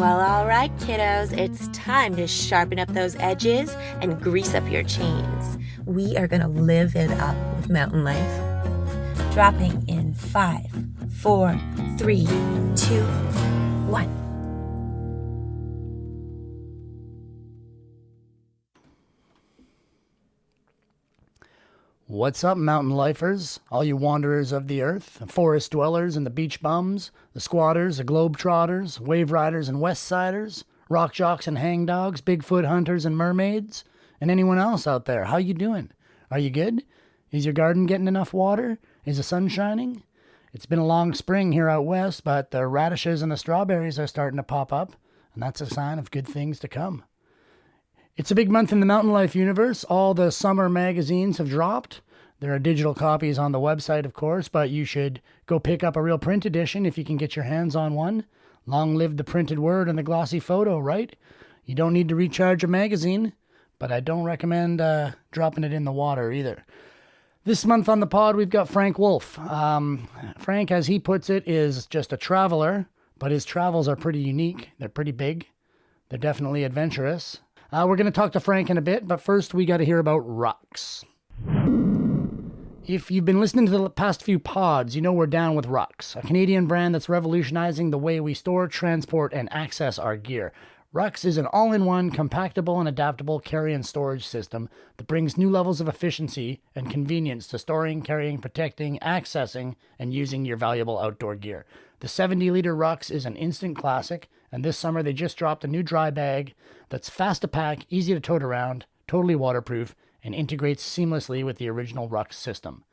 Well, all right, kiddos, it's time to sharpen up those edges and grease up your chains. We are going to live it up with mountain life. Dropping in 5, 4, 3, 2, 1. What's up, mountain lifers? All you wanderers of the earth, the forest dwellers and the beach bums, the squatters, the globetrotters, wave riders and west siders, rock jocks and hangdogs, Bigfoot hunters and mermaids, and anyone else out there. How you doing? Are you good? Is your garden getting enough water? Is the sun shining? It's been a long spring here out west, but the radishes and the strawberries are starting to pop up, and that's a sign of good things to come. It's a big month in the mountain life universe. All the summer magazines have dropped. There are digital copies on the website, of course, but you should go pick up a real print edition if you can get your hands on one. Long live the printed word and the glossy photo, right? You don't need to recharge a magazine, but I don't recommend dropping it in the water either. This month on the pod, we've got Frank Wolf. Frank, as he puts it, is just a traveler, but his travels are pretty unique. They're pretty big. They're definitely adventurous. We're going to talk to Frank in a bit, but first we got to hear about rucks. If you've been listening to the past few pods, you know we're down with Rucks, a Canadian brand that's revolutionizing the way we store, transport, and access our gear. Rucks is an all-in-one, compactable, and adaptable carry and storage system that brings new levels of efficiency and convenience to storing, carrying, protecting, accessing, and using your valuable outdoor gear. The 70-liter Rucks is an instant classic, and this summer they just dropped a new dry bag that's fast to pack, easy to tote around, totally waterproof, and integrates seamlessly with the original Rucks system.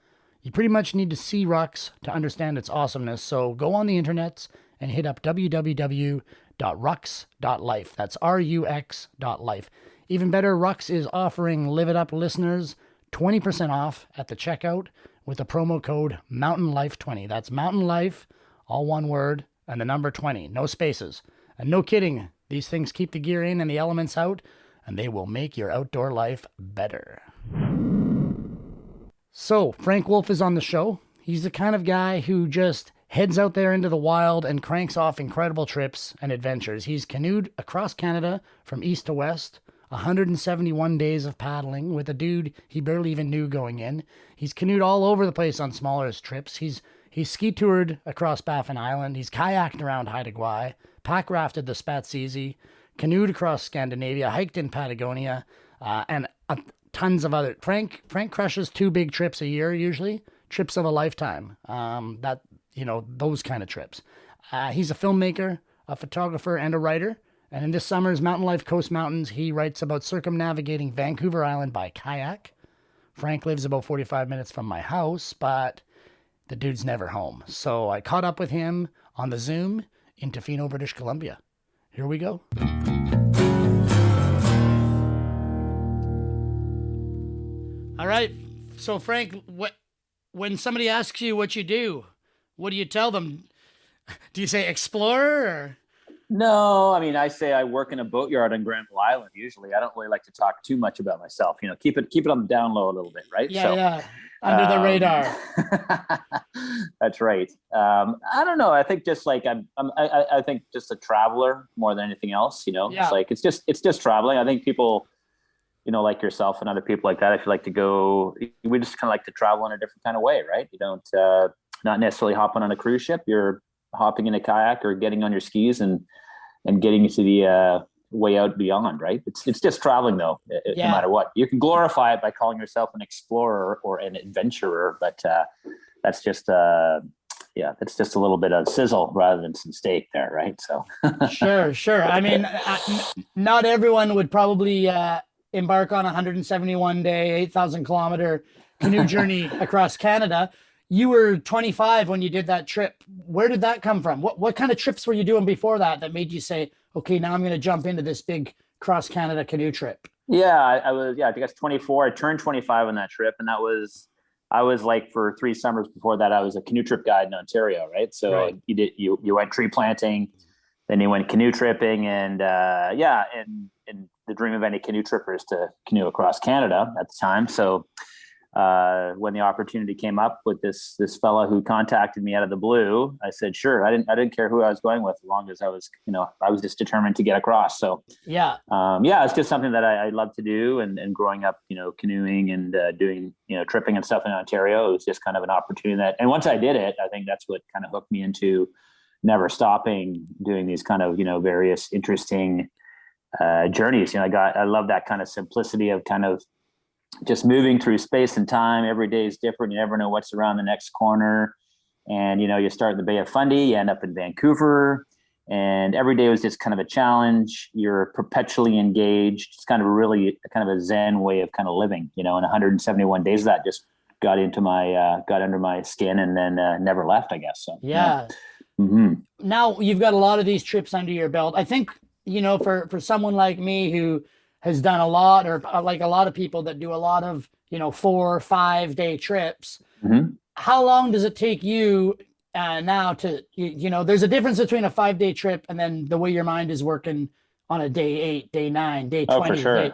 You pretty much need to see Rucks to understand its awesomeness, so go on the internets and hit up www.rucks.life. That's RUX.life. Even better, Rucks is offering Live It Up listeners 20% off at the checkout with the promo code MountainLife20. That's Mountain Life, all one word, and the number 20. No spaces. And no kidding, these things keep the gear in and the elements out, and they will make your outdoor life better. So, Frank Wolf is on the show. He's the kind of guy who just heads out there into the wild and cranks off incredible trips and adventures. He's canoed across Canada from east to west, 171 days of paddling with a dude he barely even knew going in. He's canoed all over the place on smaller trips. He's ski toured across Baffin Island. He's kayaked around Haida Gwaii, pack rafted the Spatsizi, canoed across Scandinavia, hiked in Patagonia, and tons of other. Frank crushes 2 big trips a year usually, trips of a lifetime. Those kind of trips. He's a filmmaker, a photographer, and a writer. And in this summer's Mountain Life Coast Mountains, he writes about circumnavigating Vancouver Island by kayak. Frank lives about 45 minutes from my house, but the dude's never home. So I caught up with him on the Zoom in Tofino, British Columbia. Here we go. All right. So, Frank, when somebody asks you what you do, what do you tell them? Do you say explorer? Or? No, I mean, I say I work in a boatyard on Granville Island. Usually, I don't really like to talk too much about myself. Keep it on the down low a little bit, right? Yeah. Under the radar. That's right. I don't know. I think just like I think just a traveler more than anything else. Yeah. It's just traveling. I think people, like yourself and other people like that, if you like to go, we just kind of like to travel in a different kind of way, right? You don't not necessarily hopping on a cruise ship. You're hopping in a kayak or getting on your skis and getting to the way out beyond, right? It's just traveling though, no matter what. You can glorify it by calling yourself an explorer or an adventurer, but that's just it's just a little bit of sizzle rather than some steak there, right? So sure. I mean, not everyone would probably embark on a 171-day, 8,000-kilometer canoe journey across Canada. You were 25 when you did that trip. Where did that come from? What kind of trips were you doing before that made you say, okay, now I'm going to jump into this big cross-Canada canoe trip? Yeah, I think I was 24. I turned 25 on that trip, and I was like, for 3 summers before that, I was a canoe trip guide in Ontario, right? So right. You went tree planting, then you went canoe tripping, and and the dream of any canoe tripper is to canoe across Canada at the time. So when the opportunity came up with this fella who contacted me out of the blue, I said, sure. I didn't care who I was going with, as long as I was, I was just determined to get across. So it's just something that I love to do. And growing up, canoeing and doing, tripping and stuff in Ontario, it was just kind of an opportunity and once I did it, I think that's what kind of hooked me into never stopping doing these kind of, various interesting journeys. I love that kind of simplicity of kind of just moving through space and time. Every day is different. You never know what's around the next corner. And, you start in the Bay of Fundy, you end up in Vancouver, and every day was just kind of a challenge. You're perpetually engaged. It's kind of a Zen way of kind of living, and 171 days of that just got under my skin and then never left, I guess. So, yeah. Mm-hmm. Now you've got a lot of these trips under your belt. I think, for someone like me who has done a lot, or like a lot of people that do a lot of, 4 or 5 day trips, mm-hmm. How long does it take you now to, there's a difference between a 5 day trip and then the way your mind is working on a day 8, day 9, day 20. Oh, for sure.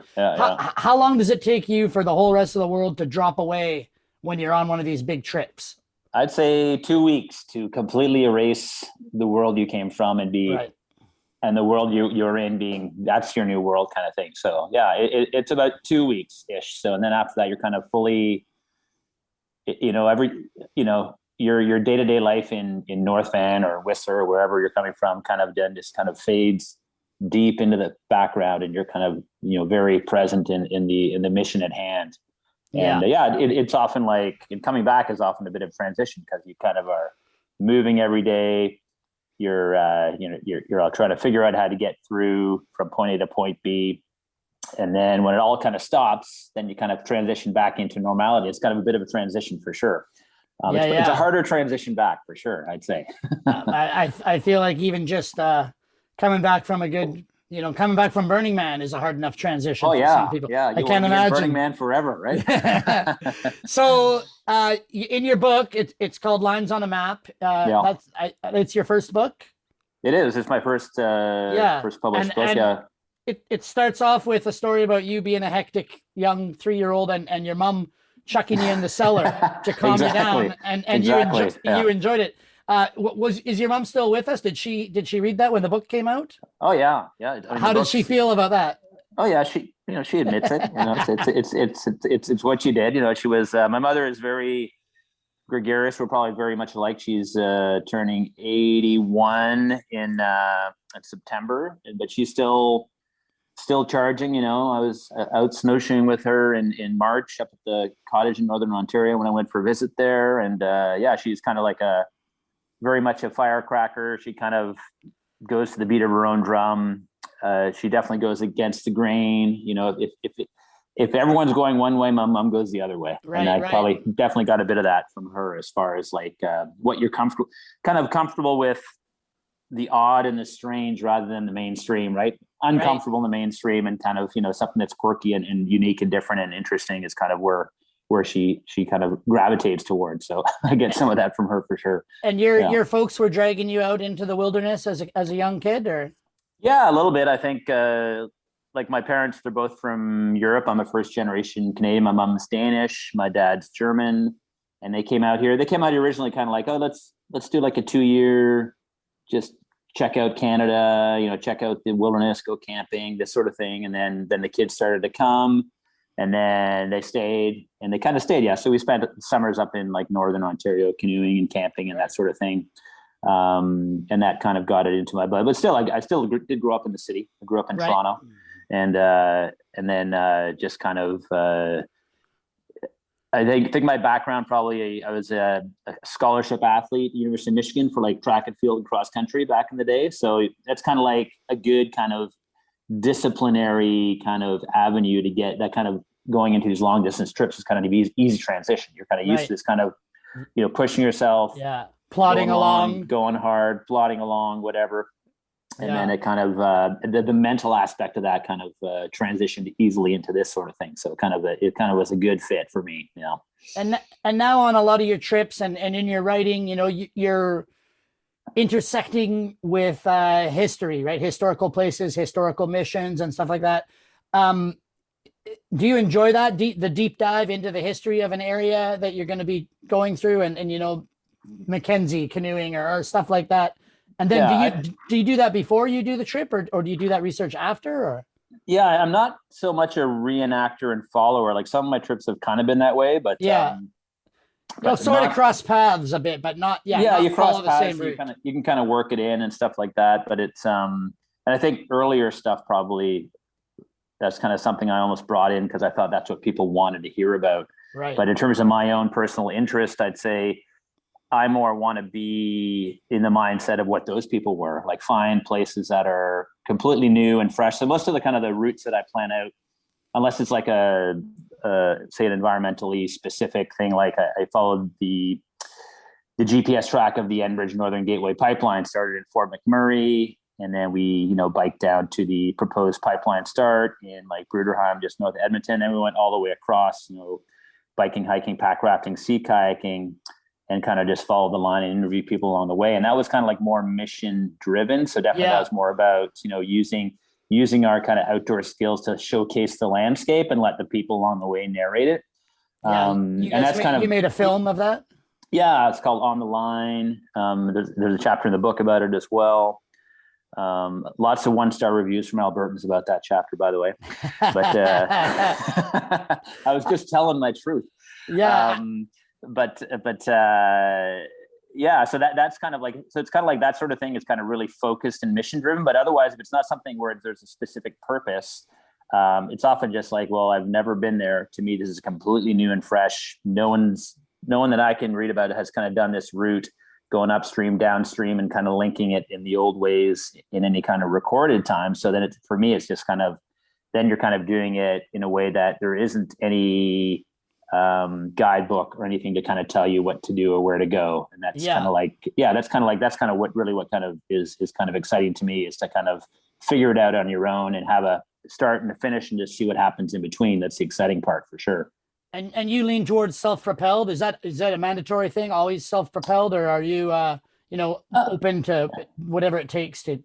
How long does it take you for the whole rest of the world to drop away when you're on one of these big trips? I'd say 2 weeks to completely erase the world you came from and be, right. And the world you're in being, that's your new world kind of thing. So yeah, it's about 2 weeks ish. So, and then after that, you're kind of fully, your day-to-day life in North Van or Whistler or wherever you're coming from kind of then just kind of fades deep into the background, and you're kind of, very present in the mission at hand. And it's often like, and coming back is often a bit of transition, because you kind of are moving every day. You're all trying to figure out how to get through from point A to point B. And then when it all kind of stops, then you kind of transition back into normality. It's kind of a bit of a transition for sure. It's a harder transition back for sure, I'd say. I feel like even just coming back from coming back from Burning Man is a hard enough transition for some people. Yeah, I can't imagine Burning Man forever, right? So in your book, it's called Lines on a Map. It's your first book? It is. It's my first published book. It starts off with a story about you being a hectic young 3-year-old and your mom chucking you in the cellar to calm you down, and you enjoyed it. Is your mom still with us? Did she read that when the book came out? Oh yeah. How did she feel about that? Oh yeah, she admits it. It's what she did. She was. My mother is very gregarious. We're probably very much alike. She's turning 81 in September, but she's still charging. I was out snowshoeing with her in March up at the cottage in Northern Ontario when I went for a visit there, and she's kind of like very much a firecracker. She kind of goes to the beat of her own drum. She definitely goes against the grain. If everyone's going one way, my mom goes the other way. Right, and I probably definitely got a bit of that from her, as far as like what you're comfortable with, the odd and the strange rather than the mainstream, right? Uncomfortable in the mainstream, and kind of, something that's quirky and unique and different and interesting is kind of where she kind of gravitates towards. So I get some of that from her for sure. And your folks were dragging you out into the wilderness as a young kid, or? Yeah, a little bit. I think like my parents, they're both from Europe. I'm a first generation Canadian. My mom's Danish, my dad's German, and they came out here. They came out here originally kind of like, oh, let's do like a 2-year, just check out Canada, check out the wilderness, go camping, this sort of thing. And then the kids started to come. And then they stayed, and they kind of stayed. Yeah. So we spent summers up in like Northern Ontario, canoeing and camping and that sort of thing. And that kind of got it into my blood. But still, I still did grow up in the city. I grew up in Toronto, and then just kind of, I think my background probably, I was a scholarship athlete at the University of Michigan for like track and field and cross country back in the day. So that's kind of like a good kind of disciplinary kind of avenue to get that kind of going into these long distance trips is kind of an easy transition. You're kind of used to this kind of, pushing yourself, plodding along, going hard, plodding along, whatever. And then it kind of, the mental aspect of that kind of transitioned easily into this sort of thing. So it kind of was a good fit for me, And now on a lot of your trips and in your writing, you're intersecting with history, right? Historical places, historical missions and stuff like that. Do you enjoy that the deep dive into the history of an area that you're going to be going through, and Mackenzie canoeing or stuff like that? And then Yeah, do you do that before you do the trip, or do you do that research after? Or yeah, I'm not so much a reenactor and follower. Like some of my trips have kind of been that way, yeah, but sort of not. cross paths a bit, but not Yeah, you not cross follow the paths. same route. You can kind of work it in and stuff like that. But it's and I think earlier stuff probably that's kind of something I almost brought in because I thought that's what people wanted to hear about. Right. But in terms of my own personal interest, I'd say I more want to be in the mindset of what those people were, like find places that are completely new and fresh. So most of the kind of the routes that I plan out, unless it's like say an environmentally specific thing, like I followed the GPS track of the Enbridge Northern Gateway pipeline, started in Fort McMurray, and then we biked down to the proposed pipeline start in like Bruderheim, just north of Edmonton, and we went all the way across, biking, hiking, pack rafting, sea kayaking, and kind of just follow the line and interview people along the way. And that was kind of like more mission driven. So definitely that was more about, using our kind of outdoor skills to showcase the landscape and let the people along the way narrate it. And that's you made a film of that? Yeah, it's called On the Line. There's a chapter in the book about it as well. Lots of 1-star reviews from Albertans about that chapter, by the way. But I was just telling my truth. Yeah. Yeah, so that's kind of like, so it's kind of like that sort of thing is kind of really focused and mission driven. But otherwise, if it's not something where there's a specific purpose, it's often just like, well, I've never been there. To me, this is completely new and fresh. No one that I can read about has kind of done this route, going upstream, downstream, and kind of linking it in the old ways in any kind of recorded time. So then for me, it's just kind of, then you're kind of doing it in a way that there isn't any guidebook or anything to kind of tell you what to do or where to go. And that's kind of what kind of is kind of exciting to me, is to kind of figure it out on your own and have a start and a finish and just see what happens in between. That's the exciting part for sure. And you lean towards self-propelled. Is that a mandatory thing? Always self-propelled, or are you open to whatever it takes to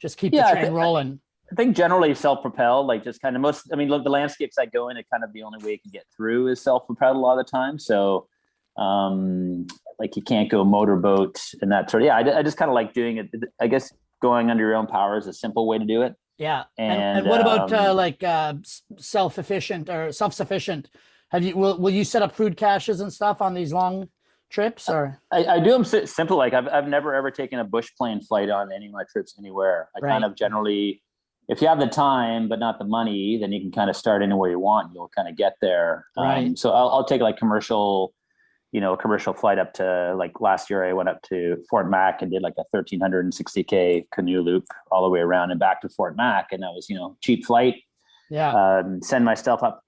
just keep the train rolling? I think generally self-propelled, like just kind of look, the landscapes I go in, it kind of the only way you can get through is self-propelled a lot of the time. So like you can't go motorboat and that sort of, I just kind of like doing it. I guess going under your own power is a simple way to do it. Yeah. And what about self-efficient or self-sufficient? Will you set up food caches and stuff on these long trips? Or I do them simple. Like I've never ever taken a bush plane flight on any of my trips anywhere. I kind of generally, if you have the time but not the money, then you can kind of start anywhere you want. You'll kind of get there. Right. So I'll take like commercial flight up to, like last year I went up to Fort Mac and did like a 1,360K canoe loop all the way around and back to Fort Mac. And that was, cheap flight. Yeah. Send my stuff up,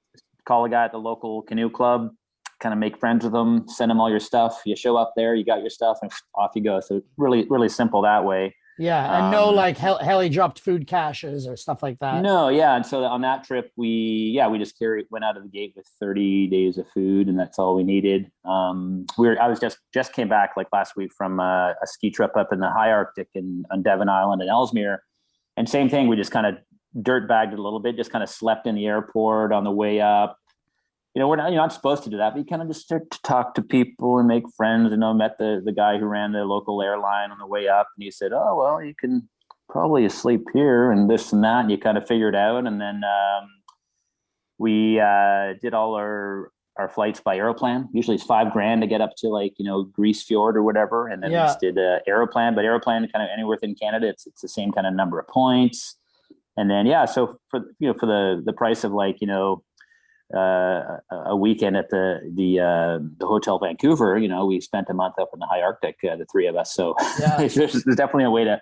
call a guy at the local canoe club, kind of make friends with them, send them all your stuff. You show up there, you got your stuff, and off you go. So really, really simple that way. Yeah, and no like heli dropped food caches or stuff like that. No, yeah. And so on that trip, we just went out of the gate with 30 days of food, and that's all we needed. I was just came back like last week from a ski trip up in the high Arctic on Devon Island and Ellesmere, and same thing. We just kind of dirt bagged it a little bit, just kind of slept in the airport on the way up. We're not supposed to do that, but you kind of just start to talk to people and make friends. Met the guy who ran the local airline on the way up, and he said, "Oh, well, you can probably sleep here and this and that," and you kind of figure it out. And then we did all our flights by Aeroplan. Usually it's $5,000 to get up to like Grease Fjord or whatever, and then we just did Aeroplan. But Aeroplan, kind of anywhere within Canada, it's the same kind of number of points. And then so for the price of like a weekend at the Hotel Vancouver, we spent a month up in the high Arctic, the three of us. So there's definitely a way to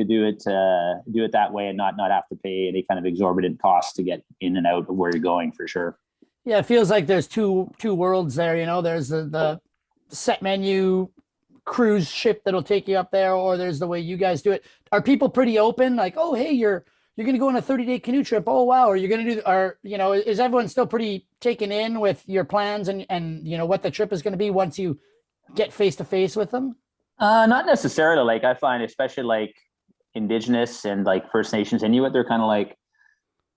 do it that way and not have to pay any kind of exorbitant costs to get in and out of where you're going, for sure. Yeah, it feels like there's two worlds there. There's the set menu cruise ship that'll take you up there, or there's the way you guys do it. Are people pretty open? Like, oh, hey, you're going to go on a 30-day canoe trip. Oh, wow. Are you going to do, is everyone still pretty taken in with your plans and what the trip is going to be once you get face to face with them? Not necessarily. Like I find, especially like Indigenous and like First Nations Inuit, they're kind of like,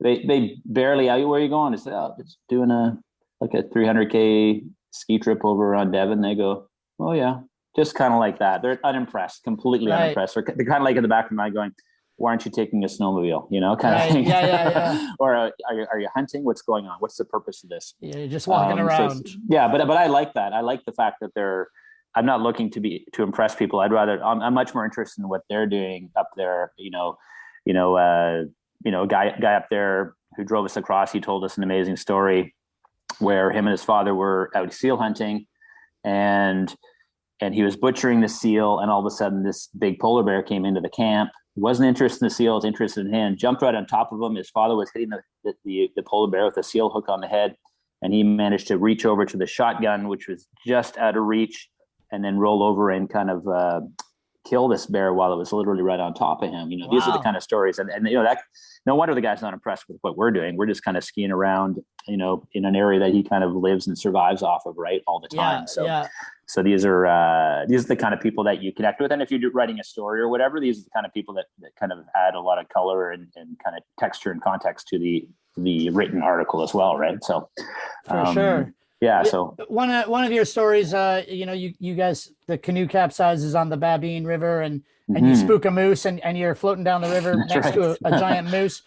they barely, where are you going? I said, oh, it's doing a 300K ski trip over on Devon. They go, oh yeah, just kind of like that. They're unimpressed, completely unimpressed. Or they're kind of like in the back of my mind going, why aren't you taking a snowmobile? Kind of thing. Yeah. Or are you hunting? What's going on? What's the purpose of this? Yeah, you're just walking around. But I like that. I like the fact that I'm not looking to impress people. I'm much more interested in what they're doing up there. Guy up there who drove us across, he told us an amazing story where him and his father were out seal hunting, and he was butchering the seal, and all of a sudden this big polar bear came into the camp. He wasn't interested in the seal, was interested in him, jumped right on top of him. His father was hitting the polar bear with a seal hook on the head, and he managed to reach over to the shotgun, which was just out of reach, and then roll over and kind of kill this bear while it was literally right on top of him. These are the kind of stories, and that, no wonder the guy's not impressed with what we're doing. We're just kind of skiing around, in an area that he kind of lives and survives off of, right, all the time. So these are the kind of people that you connect with, and if you're writing a story or whatever, these are the kind of people that kind of add a lot of color and kind of texture and context to the written article as well, right? So for sure. Yeah. So one of your stories, you guys, the canoe capsizes on the Baffin River, and you spook a moose, and you're floating down the river next to a giant moose.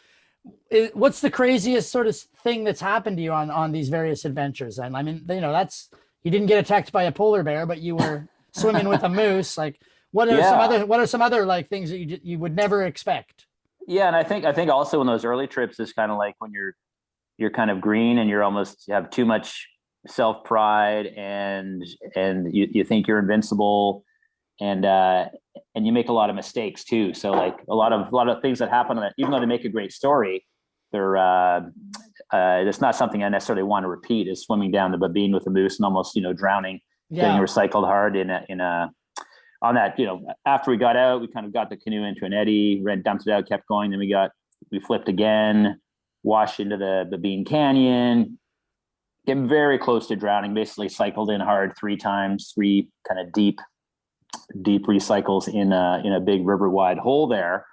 What's the craziest sort of thing that's happened to you on these various adventures? And I mean, you didn't get attacked by a polar bear, but you were swimming with a moose. Like, what are some other like things that you would never expect? Yeah, and I think also in those early trips is kind of like when you're kind of green and you have too much self-pride and you think you're invincible, and you make a lot of mistakes too. So like a lot of things that happen, that even though they make a great story, they're it's not something I necessarily want to repeat, is swimming down the Baffin with a moose and almost drowning, getting recycled hard on that. After we got out, we kind of got the canoe into an eddy, dumped it out, kept going, then we flipped again, washed into the Baffin Canyon, get very close to drowning, basically cycled in hard 3 times, 3 kind of deep recycles in a big river wide hole there,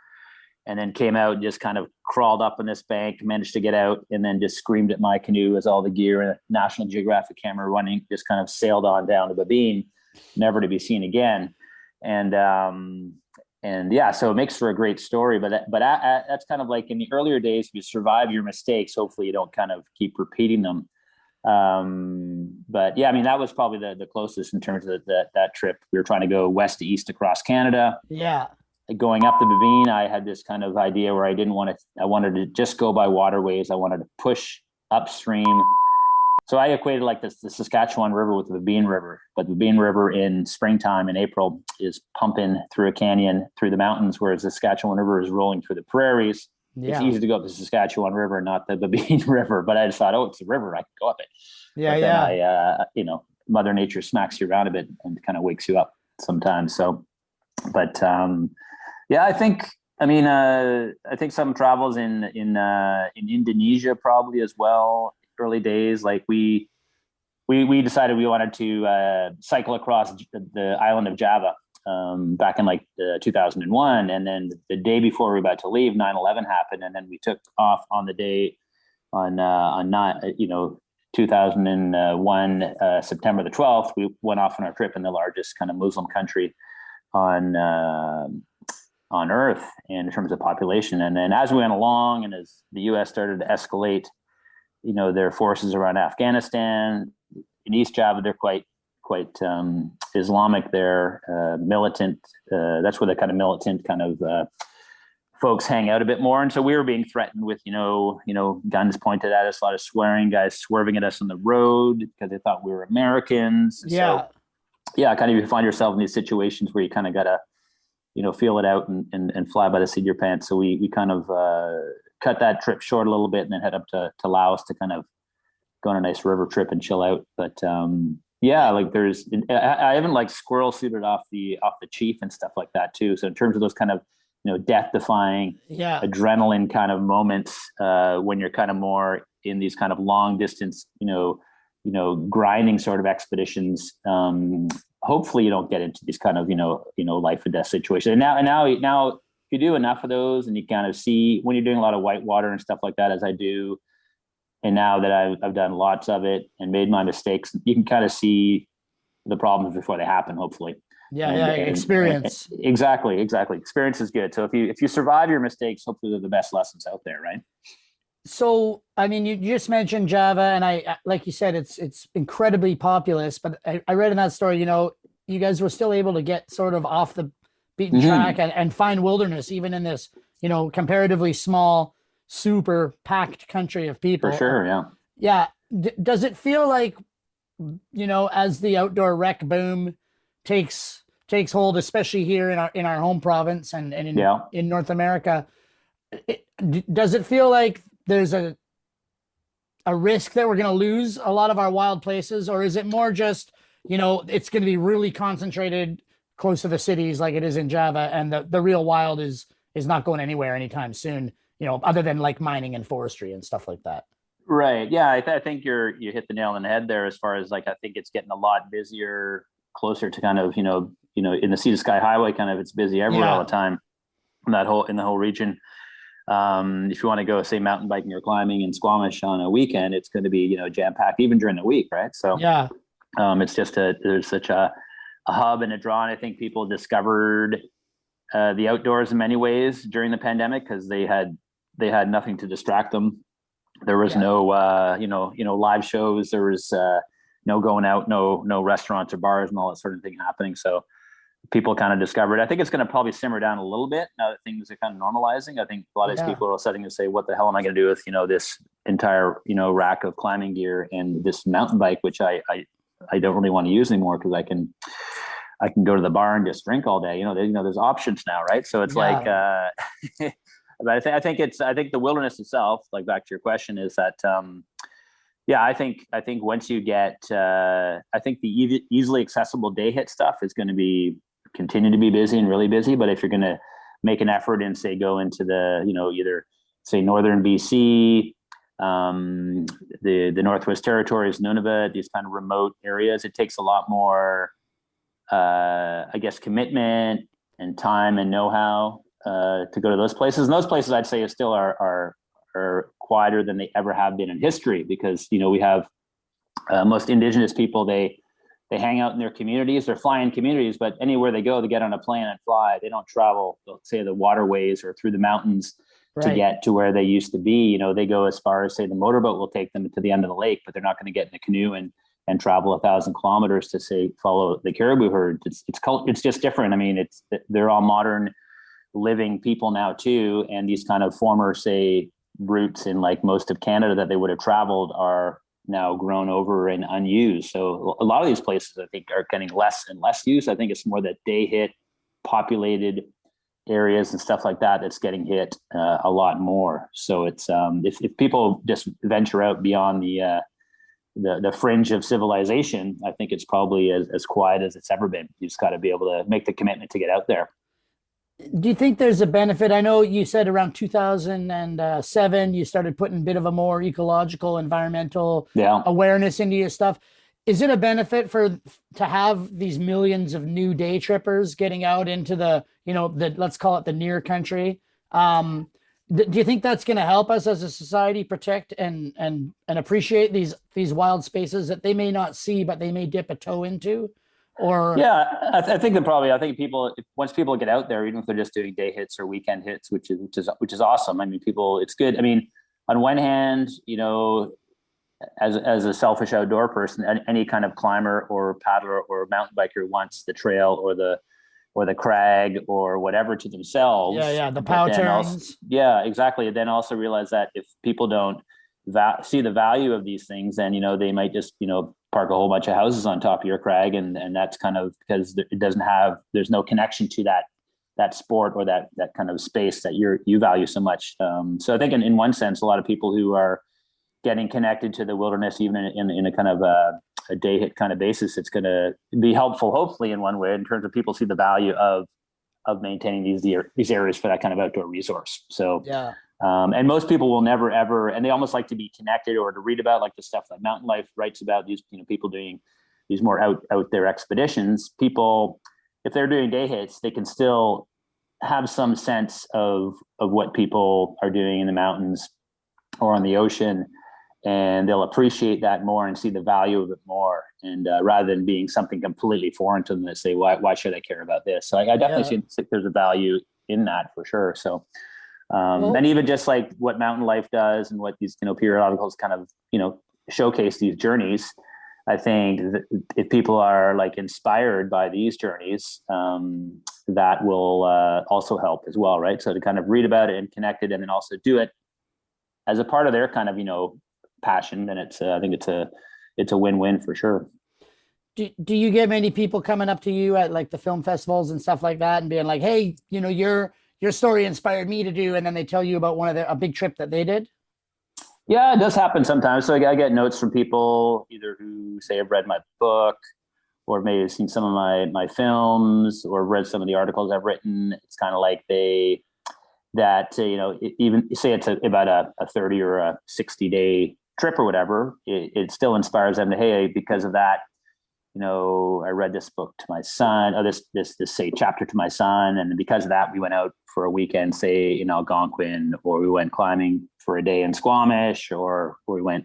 and then came out and just kind of crawled up on this bank, managed to get out, and then just screamed at my canoe as all the gear and a National Geographic camera running, just kind of sailed on down to Baffin, never to be seen again. And yeah, so it makes for a great story, but that's kind of like in the earlier days, if you survive your mistakes, hopefully you don't kind of keep repeating them. But yeah, I mean, that was probably the closest in terms of that trip. We were trying to go west to east across Canada. Yeah. Going up the Baffin, I had this kind of idea where I wanted to just go by waterways. I wanted to push upstream. So I equated like the Saskatchewan River with the Baffin River, but the Baffin River in springtime in April is pumping through a canyon through the mountains, whereas the Saskatchewan River is rolling through the prairies. Yeah. It's easy to go up the Saskatchewan River, not the Baffin River. But I just thought, it's a river, I can go up it. Then Mother Nature smacks you around a bit and kind of wakes you up sometimes. So, but yeah, I think some travels in Indonesia probably as well. Early days, like we decided we wanted to cycle across the island of Java back in 2001, and then the day before we were about to leave, 9/11 happened, and then we took off on the day on 2001 September the 12th. We went off on our trip in the largest kind of Muslim country on Earth in terms of population, and then as we went along, and as the U.S. started to escalate, their forces around Afghanistan, in East Java, they're quite Islamic. They're militant. That's where the kind of militant kind of folks hang out a bit more. And so we were being threatened with, guns pointed at us, a lot of swearing, guys swerving at us on the road because they thought we were Americans. Yeah. So, yeah, kind of you find yourself in these situations where you kind of got to, feel it out and fly by the seat of your pants. So we kind of cut that trip short a little bit and then head up to Laos to kind of go on a nice river trip and chill out. But yeah, I haven't squirrel suited off the chief and stuff like that too. So in terms of those kind of, death defying, adrenaline kind of moments, when you're kind of more in these kind of long distance, grinding sort of expeditions, hopefully you don't get into these kind of, life or death situations. And now you do enough of those, and you kind of see when you're doing a lot of whitewater and stuff like that, as I do, and now that I've done lots of it and made my mistakes, you can kind of see the problems before they happen, hopefully. Experience. Exactly. Experience is good. So if you survive your mistakes, hopefully they're the best lessons out there, right? So, I mean, you just mentioned Java, and I like you said, it's incredibly populous. But I read in that story, you guys were still able to get sort of off the beaten track and find wilderness, even in this, comparatively small, super packed country of people. For sure, yeah. Yeah. Does it feel like, as the outdoor rec boom takes hold, especially here in our home province and in North America, does it feel like there's a risk that we're going to lose a lot of our wild places, or is it more just, it's going to be really concentrated close to the cities like it is in Java, and the real wild is not going anywhere anytime soon, other than like mining and forestry and stuff like that? Right. Yeah. I think you hit the nail on the head there, as far as like, I think it's getting a lot busier, closer to kind of, in the Sea to Sky Highway, kind of, it's busy everywhere all the time in the whole region. If you want to go, say, mountain biking or climbing in Squamish on a weekend, it's going to be, jam packed even during the week. Right. So it's just there's such a hub and a draw. And I think people discovered the outdoors in many ways during the pandemic, because they had nothing to distract them. There was no, live shows. There was no going out, no restaurants or bars and all that sort of thing happening. So people kind of discovered. I think it's going to probably simmer down a little bit now that things are kind of normalizing. I think a lot of these people are starting to say, what the hell am I going to do with, this entire, rack of climbing gear and this mountain bike, which I don't really want to use anymore, because I can go to the bar and just drink all day. There's options now, right? So it's like, but I think the wilderness itself, like back to your question, is that, I think once you get, I think the easily accessible day hit stuff is going to continue to be busy and really busy. But if you're going to make an effort and say go into the, either say northern BC, the Northwest Territories, Nunavut, these kind of remote areas, it takes a lot more, I guess, commitment and time and know-how to go to those places. And those places, I'd say, still are quieter than they ever have been in history, because we have most Indigenous people, they hang out in their communities, they're flying communities, but anywhere they go, they get on a plane and fly. They don't travel, say, the waterways or through the mountains to get to where they used to be. They go as far as, say, the motorboat will take them to the end of the lake, but they're not going to get in a canoe and travel 1,000 kilometers to, say, follow the caribou herd. It's just different. I mean, they're all modern living people now too, and these kind of former, say, routes in like most of Canada that they would have traveled are now grown over and unused. So a lot of these places, I think, are getting less and less used. I think it's more that day hit populated areas and stuff like that that's getting hit a lot more. So it's if people just venture out beyond the fringe of civilization, I think it's probably as quiet as it's ever been. You just got to be able to make the commitment to get out there. Do you think there's a benefit? I know you said around 2007, you started putting a bit of a more ecological, environmental awareness into your stuff. Is it a benefit to have these millions of new day trippers getting out into the let's call it the near country? Do you think that's going to help us as a society protect and appreciate these wild spaces that they may not see, but they may dip a toe into? Or I think once people get out there, even if they're just doing day hits or weekend hits, which is awesome. I mean, it's good. I mean, on one hand, as a selfish outdoor person, any kind of climber or paddler or mountain biker wants the trail or the crag or whatever to themselves. The pow turns. Exactly. And then also realize that if people don't see the value of these things, then they might just park a whole bunch of houses on top of your crag, and that's kind of because there's no connection to that sport or that kind of space that you value so much. So I think in one sense, a lot of people who are getting connected to the wilderness, even in a kind of a day hit kind of basis, it's going to be helpful, hopefully, in one way, in terms of people see the value of maintaining these areas for that kind of outdoor resource. So and most people will never ever, and they almost like to be connected or to read about, like the stuff that Mountain Life writes about, these people doing these more out there expeditions. People, if they're doing day hits, they can still have some sense of what people are doing in the mountains or on the ocean, and they'll appreciate that more and see the value of it more. And rather than being something completely foreign to them, that say, why should I care about this? So I definitely think there's a value in that for sure. So, and even just like what Mountain Life does and what these, periodicals kind of, showcase these journeys. I think that if people are like inspired by these journeys, that will also help as well, right? So to kind of read about it and connect it, and then also do it as a part of their kind of, passion, then I think it's a win-win for sure. Do you get many people coming up to you at like the film festivals and stuff like that and being like, hey, your story inspired me to do, and then they tell you about a big trip that they did? Yeah, it does happen sometimes. So I get notes from people either who say have read my book, or maybe have seen some of my films, or read some of the articles I've written. It's kind of like even say it's about a 30 or a 60-day trip or whatever, it still inspires them to, hey, because of that, I read this book to my son, or this say chapter to my son, and because of that, we went out for a weekend, say in Algonquin, or we went climbing for a day in Squamish, or we went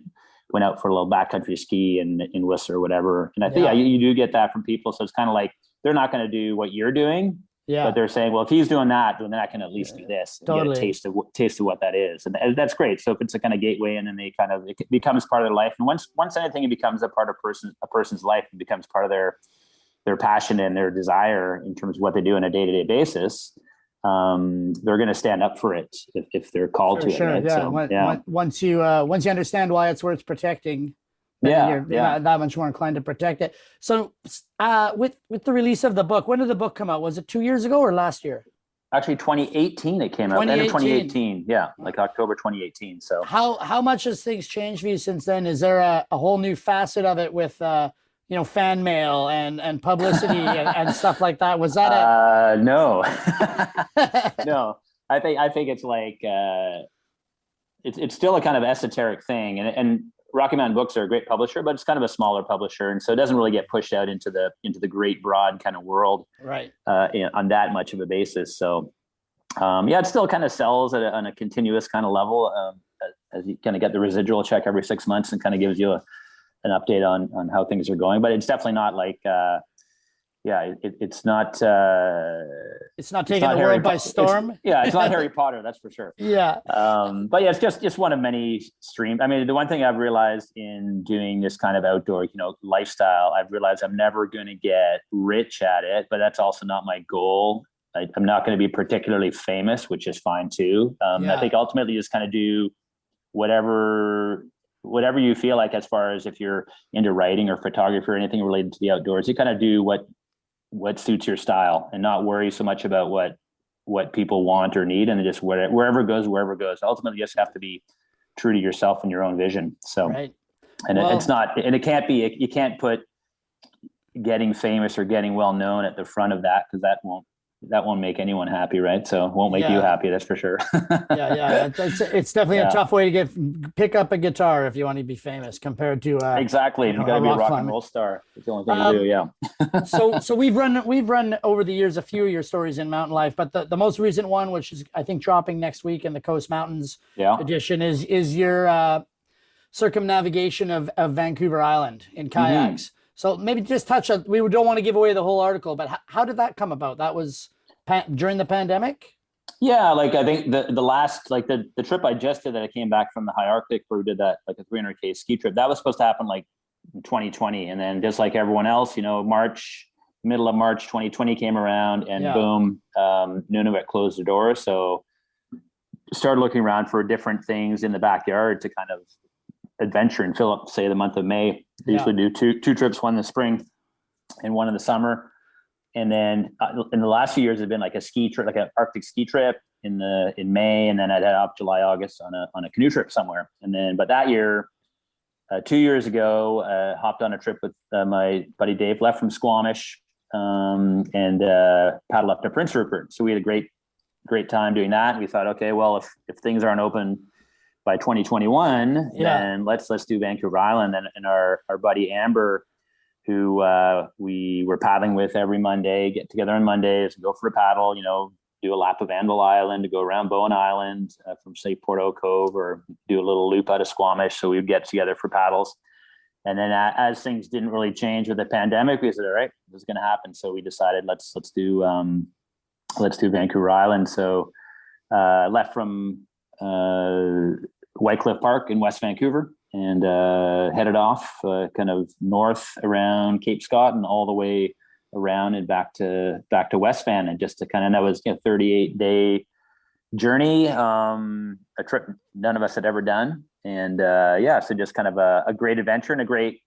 out for a little backcountry ski in Whistler or whatever. And I think you do get that from people. So it's kind of like they're not going to do what you're doing. Yeah. But they're saying, well, if he's doing that, then I can at least do this and get a taste of what that is. And that's great. So if it's a kind of gateway, and then it becomes part of their life. And once anything becomes a part of a person's life, it becomes part of their passion and their desire in terms of what they do on a day-to-day basis. They're going to stand up for it if they're called to it. Right? Yeah. So, once you understand why it's worth protecting, you're not that much more inclined to protect it. So with the release of the book, when did the book come out? Was it 2 years ago or last year? Actually, 2018 it came out. End of 2018. Yeah, like October 2018. So how much has things changed for you since then? Is there a whole new facet of it with fan mail and publicity and stuff like that? Was that no. No. I think it's like it's still a kind of esoteric thing, and Rocky Mountain Books are a great publisher, but it's kind of a smaller publisher, and so it doesn't really get pushed out into the great broad kind of world, right? On that much of a basis. So, it still kind of sells on a continuous kind of level, as you kind of get the residual check every 6 months, and kind of gives you an update on how things are going. But it's definitely not like, it's not taking the world by storm. It's not Harry Potter, that's for sure. Yeah. But yeah, it's just one of many streams. I mean, the one thing I've realized in doing this kind of outdoor, lifestyle, I've realized I'm never going to get rich at it, but that's also not my goal. I'm not going to be particularly famous, which is fine too. I think ultimately you just kind of do whatever you feel like, as far as if you're into writing or photography or anything related to the outdoors, you kind of do what suits your style, and not worry so much about what people want or need, and just wherever it goes. Ultimately, you just have to be true to yourself and your own vision. So, right. And it's not, and it can't be, you can't put getting famous or getting well known at the front of that, because that won't make anyone happy, right? So it won't make you happy, that's for sure. It's definitely a tough way to pick up a guitar if you want to be famous, compared to exactly. You've got to be a rock and roll star. It's the only thing to do. Yeah. So we've run over the years a few of your stories in Mountain Life, but the most recent one, which is I think dropping next week in the Coast Mountains edition, is your circumnavigation of Vancouver Island in kayaks. Mm-hmm. So maybe just touch on, we don't want to give away the whole article, but how did that come about? That was during the pandemic? Yeah, like I think the last, like the trip I just did that I came back from the high Arctic, where we did that like a 300K ski trip, that was supposed to happen like in 2020. And then just like everyone else, middle of March 2020 came around, and boom, Nunavut closed the door. So started looking around for different things in the backyard to kind of adventure and fill up, say, the month of May. They usually do two trips, one in the spring and one in the summer. And then in the last few years, it's been like a ski trip, like an Arctic ski trip in May, and then I'd head off July, August on a canoe trip somewhere. And then, but that year, 2 years ago, hopped on a trip with my buddy Dave, left from Squamish, and paddled up to Prince Rupert. So we had a great time doing that. And we thought, okay, well, if things aren't open by 2021, then let's do Vancouver Island. And our buddy Amber, who we were paddling with every Monday, get together on Mondays, go for a paddle, do a lap of Anvil Island, to go around Bowen Island from say Port Oak Cove, or do a little loop out of Squamish. So we'd get together for paddles. And then as things didn't really change with the pandemic, we said, all right, this is going to happen. So we decided let's do Vancouver Island. So left from White Cliff Park in West Vancouver and headed off kind of north around Cape Scott and all the way around and back to West Van, and just to kind of, that was 38-day journey, a trip none of us had ever done, and so just kind of a great adventure and a great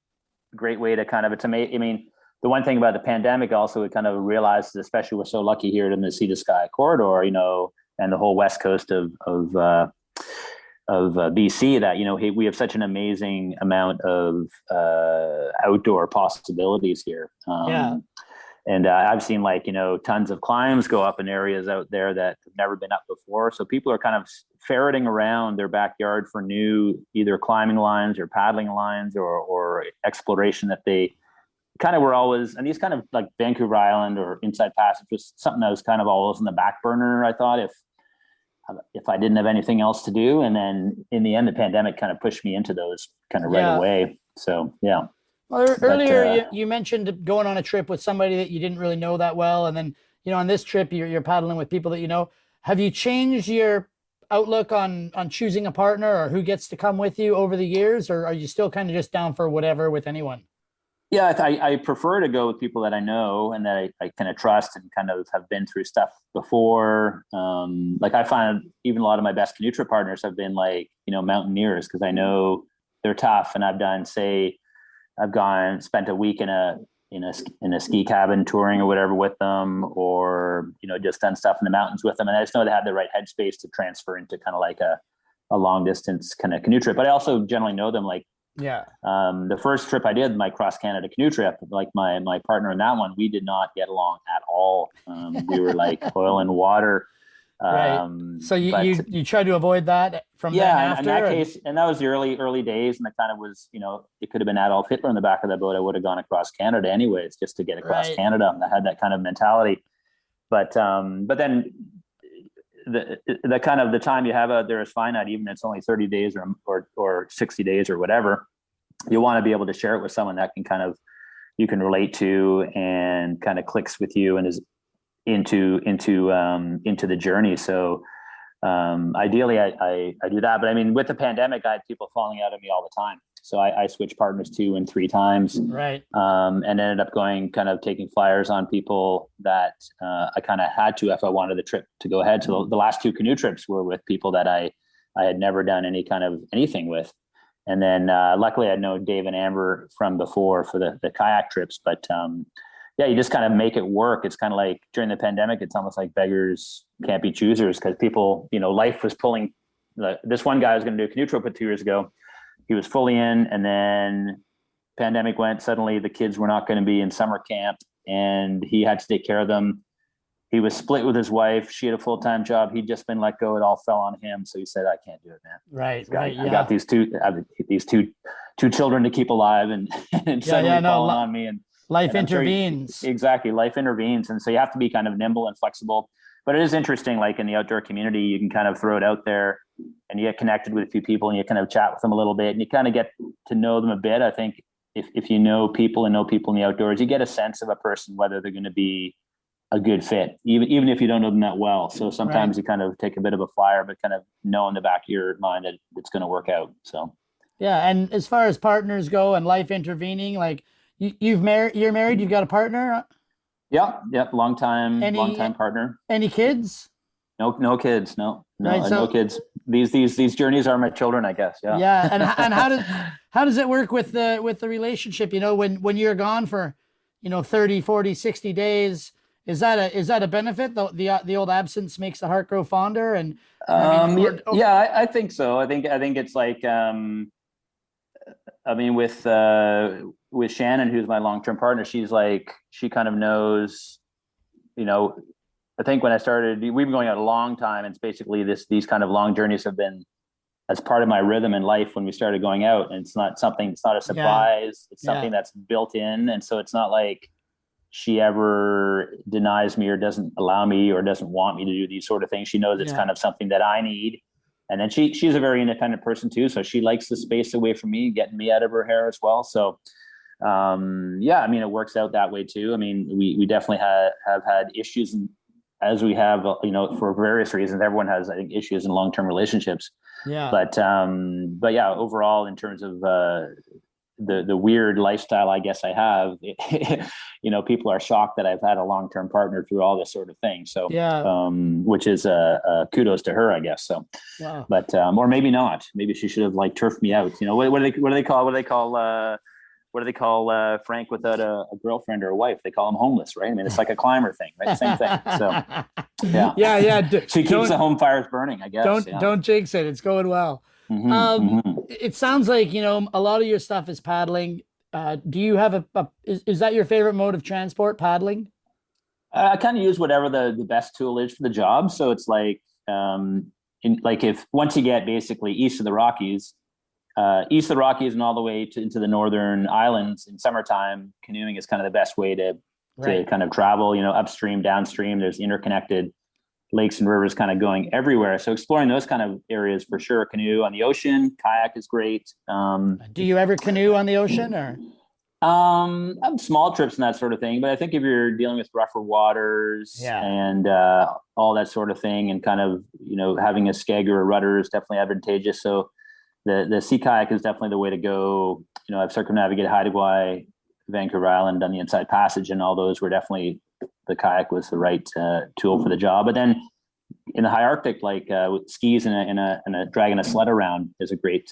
way to kind of, it's amazing. I mean, the one thing about the pandemic also, we kind of realized, especially we're so lucky here in the Sea to Sky corridor, and the whole west coast of BC, that we have such an amazing amount of outdoor possibilities here. And I've seen tons of climbs go up in areas out there that have never been up before. So people are kind of ferreting around their backyard for new either climbing lines or paddling lines or exploration that they kind of were always, and these kind of like Vancouver Island or Inside Passage was something that was kind of always in the back burner, I thought, if I didn't have anything else to do. And then in the end, the pandemic kind of pushed me into those kind of right away. So, yeah. Well, earlier you mentioned going on a trip with somebody that you didn't really know that well. And then, on this trip, you're paddling with people that you know. Have you changed your outlook on choosing a partner or who gets to come with you over the years? Or are you still kind of just down for whatever with anyone? Yeah, I prefer to go with people that I know and that I kind of trust and kind of have been through stuff before. I find even a lot of my best canoe trip partners have been mountaineers, because I know they're tough, and I've spent a week in a ski cabin touring or whatever with them, or just done stuff in the mountains with them, and I just know they have the right headspace to transfer into kind of like a long distance kind of canoe trip. But I also generally know them. The first trip I did, my cross Canada canoe trip, my partner in that one, we did not get along at all. We were like oil and water. Right. So you try to avoid that from then after? In that case, and that was the early days, and it kind of was, it could have been Adolf Hitler in the back of the boat. I would have gone across Canada anyways, just to get across Canada. And I had that kind of mentality. But then the kind of the time you have out there is finite, even if it's only 30 days or 60 days or whatever. You want to be able to share it with someone that can kind of, you can relate to and kind of clicks with you and is into the journey. So ideally I do that. But I mean, with the pandemic, I had people falling out of me all the time. So I switched partners 2 and 3 times. Right. And ended up taking flyers on people that I kind of had to if I wanted the trip to go ahead. So the last 2 canoe trips were with people that I had never done anything with. And then luckily I know Dave and Amber from before for the kayak trips. But you just kind of make it work. It's kind of like during the pandemic, it's almost like beggars can't be choosers, because people, life was pulling. This one guy was going to do a canoe trip 2 years ago. He was fully in, and then pandemic went. Suddenly the kids were not going to be in summer camp, and he had to take care of them. He was split with his wife. She had a full-time job. He'd just been let go. It all fell on him. So he said, I can't do it, man. Right. I got these two children to keep alive, and suddenly falling on me. And life intervenes. Exactly. Life intervenes. And so you have to be kind of nimble and flexible. But it is interesting, like in the outdoor community, you can kind of throw it out there and you get connected with a few people and you kind of chat with them a little bit and you kind of get to know them a bit. I think if you know people and know people in the outdoors, you get a sense of a person, whether they're going to be a good fit, even if you don't know them that well. So sometimes you kind of take a bit of a flyer, but kind of know in the back of your mind that it's going to work out. So, yeah. And as far as partners go and life intervening, like you're married, you've got a partner. Yep. Long time partner. Any kids? No kids. No, right, so, no kids. These journeys are my children, I guess. Yeah. Yeah. And how does it work with the relationship? When you're gone for, 30, 40, 60 days, is that a benefit? The old absence makes the heart grow fonder. And I think so. I think it's like, with Shannon, who's my long-term partner, she kind of knows, I think when I started, we've been going out a long time. And it's basically these kind of long journeys have been as part of my rhythm in life when we started going out. And it's not a surprise. Yeah. It's something that's built in. And so it's not like, she ever denies me or doesn't allow me or doesn't want me to do these sort of things. She knows it's kind of something that I need. And then she's a very independent person too. So she likes the space away from me, getting me out of her hair as well. So, I mean, it works out that way too. I mean, we definitely have had issues, as we have, for various reasons. Everyone has, I think, issues in long-term relationships. Yeah. But yeah, overall, in terms of the weird lifestyle, I guess I have, people are shocked that I've had a long-term partner through all this sort of thing. So, which is kudos to her, I guess. So, wow. But or maybe not. Maybe she should have turfed me out. What do they call Frank without a girlfriend or a wife? They call him homeless, right? I mean, it's like a climber thing, right? Same thing. So, yeah. She keeps the home fires burning, I guess. Don't jinx it. It's going well. It sounds like, a lot of your stuff is paddling. Do you have is that your favorite mode of transport, paddling? I kind of use whatever the best tool is for the job. So it's if once you get basically east of the Rockies and all the way into the northern islands in summertime, canoeing is kind of the best way to kind of travel, upstream, downstream. There's interconnected lakes and rivers kind of going everywhere. So exploring those kind of areas for sure. Canoe on the ocean, kayak is great. Do you ever canoe on the ocean or? I have small trips and that sort of thing, but I think if you're dealing with rougher waters and all that sort of thing, and kind of, having a skeg or a rudder is definitely advantageous. So the sea kayak is definitely the way to go. I've circumnavigated Haida Gwaii, Vancouver Island, done the Inside Passage, and all those were definitely, the kayak was the right tool for the job. But then in the high Arctic, with skis and a dragging a sled around is a great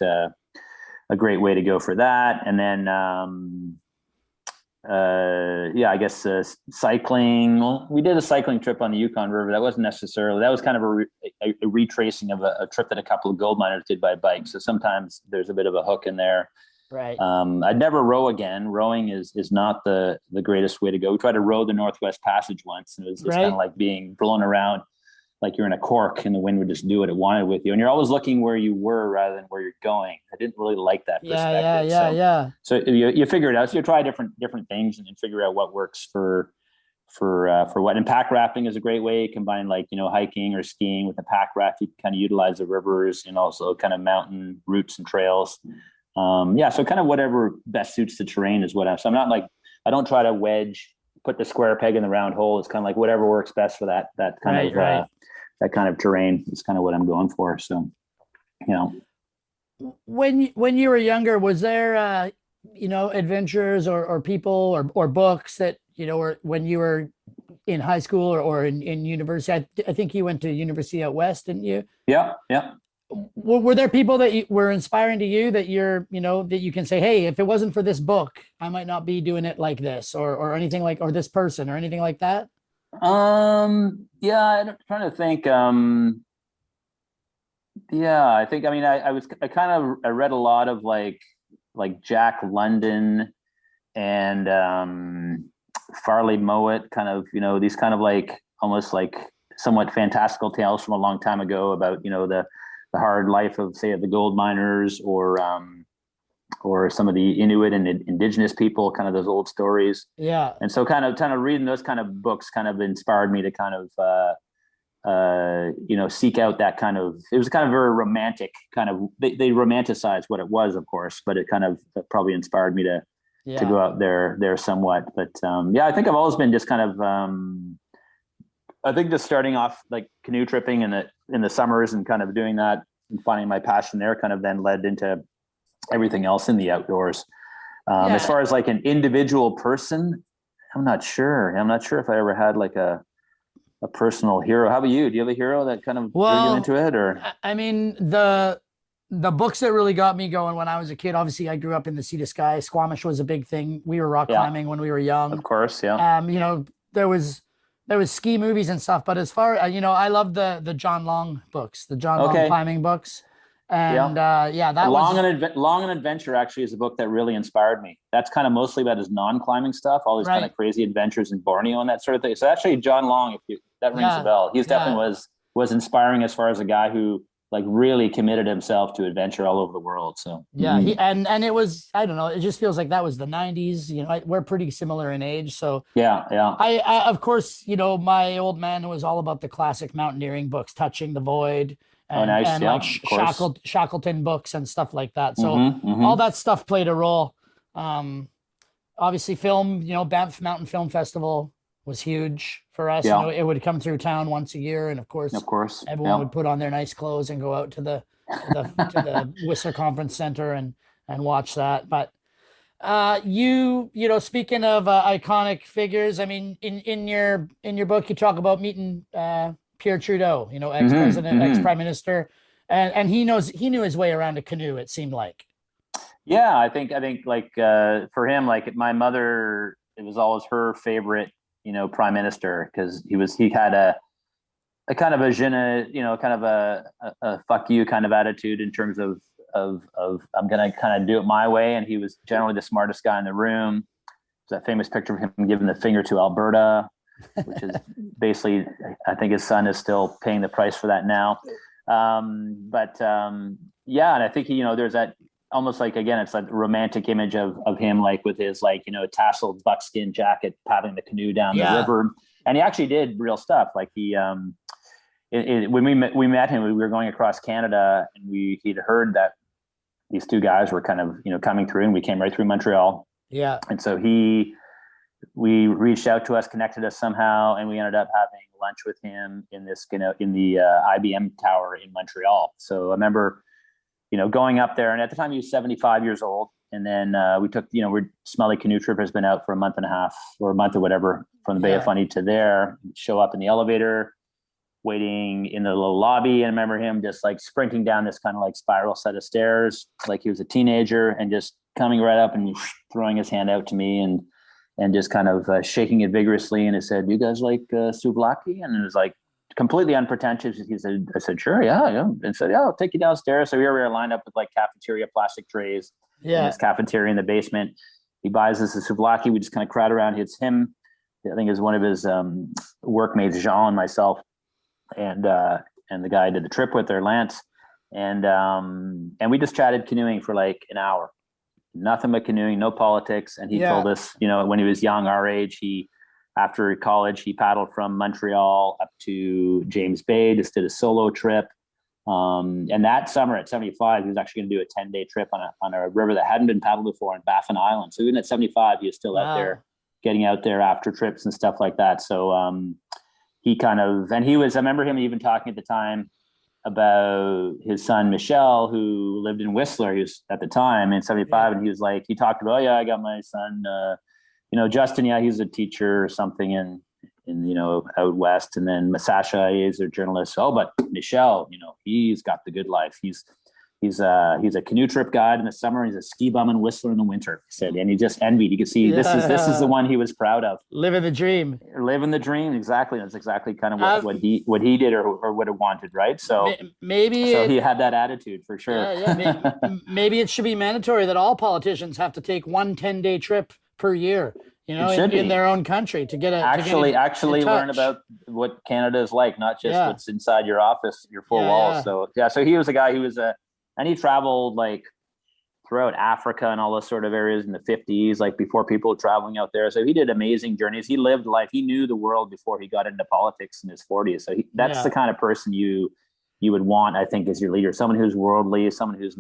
way to go for that. And then I guess cycling. Well, we did a cycling trip on the Yukon River. That was kind of a retracing of a trip that a couple of gold miners did by bike. So sometimes there's a bit of a hook in there. Right. I'd never row again. Rowing is not the greatest way to go. We tried to row the Northwest Passage once, and it was kind of like being blown around like you're in a cork, and the wind would just do what it wanted with you. And you're always looking where you were rather than where you're going. I didn't really like that perspective. So you figure it out. So you try different things and then figure out what works for what. And pack rafting is a great way. Combine hiking or skiing with a pack raft. You can kind of utilize the rivers and also kind of mountain routes and trails. So kind of whatever best suits the terrain is what I'm not I don't try to put the square peg in the round hole. It's kind of like whatever works best for that kind of that kind of terrain is kind of what I'm going for. So, when you were younger, was there adventures or people or books that or when you were in high school or in university? I think you went to university out west, didn't you? Yeah. Were there people that were inspiring to you that that you can say, hey, if it wasn't for this book, I might not be doing it like this or anything or this person or anything like that? I'm trying to think. I read a lot of like Jack London and Farley Mowat, kind of, these kind of almost somewhat fantastical tales from a long time ago about, the hard life of, say, the gold miners or some of the Inuit and indigenous people, kind of those old stories. Yeah. And so kind of reading those kind of books kind of inspired me to kind of, seek out that kind of, it was kind of very romantic kind of, they romanticize what it was, of course, but it kind of probably inspired me to go out there somewhat. But I think I've always been just kind of, I think just starting off like canoe tripping in the summers and kind of doing that and finding my passion there kind of then led into everything else in the outdoors. As far as like an individual person, I'm not sure if I ever had like a personal hero. How about you? Do you have a hero that kind of drew you into it? Or I mean, the books that really got me going when I was a kid, obviously I grew up in the Sea to Sky. Squamish was a big thing. We were rock climbing when we were young. Of course, yeah. There was ski movies and stuff, but as far I love the John Long books, the John Long climbing books. And that Long and Adventure actually is a book that really inspired me. That's kind of mostly about his non-climbing stuff, all these kind of crazy adventures in Borneo and that sort of thing. So actually John Long, that rings a bell. He's definitely was inspiring as far as a guy who like really committed himself to adventure all over the world. So yeah, and it was, I don't know, it just feels like that was the 90s. We're pretty similar in age, so yeah. I of course, my old man was all about the classic mountaineering books, Touching the Void, Oh, nice. and Yeah, like of course. Shackleton books and stuff like that. So all Hmm. that stuff played a role. Um, Obviously film, Banff Mountain Film Festival was huge for us. Yeah, It would come through town once a year, and of course, of course. everyone Yeah. would put on their nice clothes and go out to the Whistler Conference Center and watch that. But speaking of iconic figures, I mean, in your book, you talk about meeting Pierre Trudeau, ex-president, Hmm. ex-prime minister, and he knew his way around a canoe. It seemed like. Yeah, I think like for him, like my mother, it was always her favorite, prime minister, because he had a kind of a kind of a fuck you kind of attitude in terms of I'm gonna kind of do it my way, and he was generally the smartest guy in the room. There's that famous picture of him giving the finger to Alberta, which is basically, I think his son is still paying the price for that now. But yeah, and I think there's that almost like, again, it's like romantic image of him, like with his like tasseled buckskin jacket paddling the canoe down the river, and he actually did real stuff. Like when we met him, we were going across Canada, and he'd heard that these two guys were kind of coming through, and we came right through Montreal. Yeah. And so we reached out to us, connected us somehow, and we ended up having lunch with him in this in the IBM tower in Montreal. So I remember going up there, and at the time he was 75 years old. And then we took, Smelly Canoe Trip has been out for a month and a half or a month or whatever, from the Bay of Fundy to there. Show up in the elevator, waiting in the little lobby, and I remember him just like sprinting down this kind of like spiral set of stairs like he was a teenager, and just coming right up and throwing his hand out to me, and just kind of shaking it vigorously, and it said, "You guys like souvlaki?" And it was like completely unpretentious. I said, "Sure, yeah." And said, "Yeah, I'll take you downstairs." So here we were lined up with like cafeteria plastic trays in this cafeteria in the basement. He buys us a souvlaki. We just kind of crowd around. It's him, I think it was one of his workmates, Jean, and myself, and the guy I did the trip with, there, Lance, and we just chatted canoeing for like an hour, nothing but canoeing, no politics. And he told us, when he was young, our age, after college, he paddled from Montreal up to James Bay, just did a solo trip. And that summer at 75, he was actually going to do a 10-day trip on a river that hadn't been paddled before in Baffin Island. So even at 75, he was still out there, getting out there after trips and stuff like that. So I remember him even talking at the time about his son, Michel, who lived in Whistler. He was at the time in 75. And he was like, he talked about, I got my son, Justin, he's a teacher or something in out west. And then Masasha is a journalist. Oh, but Michel, he's got the good life. He's a canoe trip guide in the summer. He's a ski bum in Whistler in the winter, he said. And he just envied. You could see this is the one he was proud of. Living the dream. Living the dream, exactly. That's exactly kind of what he did or would have wanted, right? So maybe he had that attitude for sure. Maybe it should be mandatory that all politicians have to take one 10-day trip per year, in their own country to get actually learn about what Canada is like, not just what's inside your office, your four walls. So he was a guy who was and he traveled like throughout Africa and all those sort of areas in the 50s, like before people were traveling out there. So he did amazing journeys. He lived life. He knew the world before he got into politics in his 40s. So that's the kind of person you would want, I think, as your leader, someone who's worldly, someone who's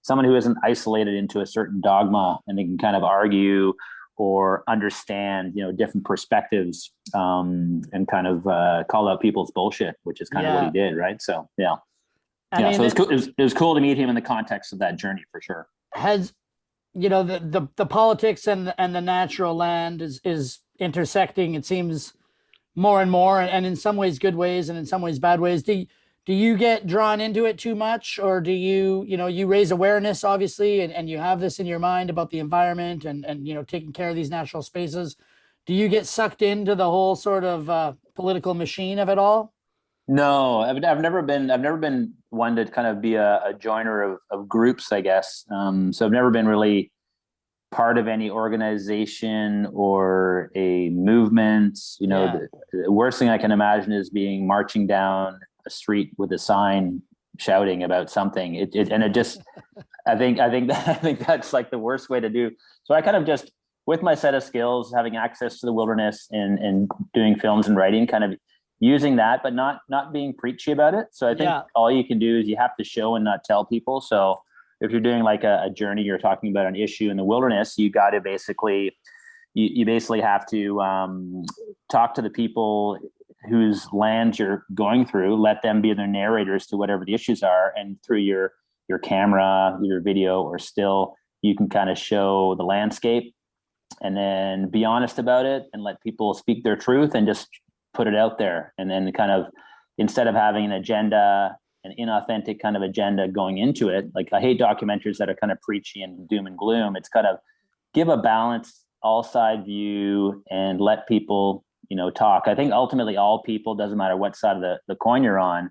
someone who isn't isolated into a certain dogma, and they can kind of argue or understand, different perspectives, and kind of call out people's bullshit, which is kind of what he did. Right. So, so it was cool to meet him in the context of that journey for sure. Has, the politics and the natural land is intersecting, it seems, more and more, and in some ways good ways and in some ways bad ways. Do you get drawn into it too much, or do you raise awareness, obviously, and you have this in your mind about the environment and taking care of these natural spaces? Do you get sucked into the whole sort of political machine of it all? No, I've never been one to kind of be a joiner of groups, I guess. So I've never been really part of any organization or a movement. The worst thing I can imagine is marching down a street with a sign shouting about something. It just, I think that's like the worst way to do. So I kind of just, with my set of skills, having access to the wilderness and doing films and writing, kind of using that, but not being preachy about it. So I think all you can do is you have to show and not tell people. So if you're doing like a journey, you're talking about an issue in the wilderness, you got to basically, you basically have to talk to the people whose lands you're going through, let them be the narrators to whatever the issues are. And through your camera, your video or still, you can kind of show the landscape and then be honest about it and let people speak their truth and just put it out there. And then kind of, instead of having an agenda, an inauthentic kind of agenda going into it, like I hate documentaries that are kind of preachy and doom and gloom. It's kind of give a balanced, all side view and let people, talk. I think ultimately all people, doesn't matter what side of the coin you're on,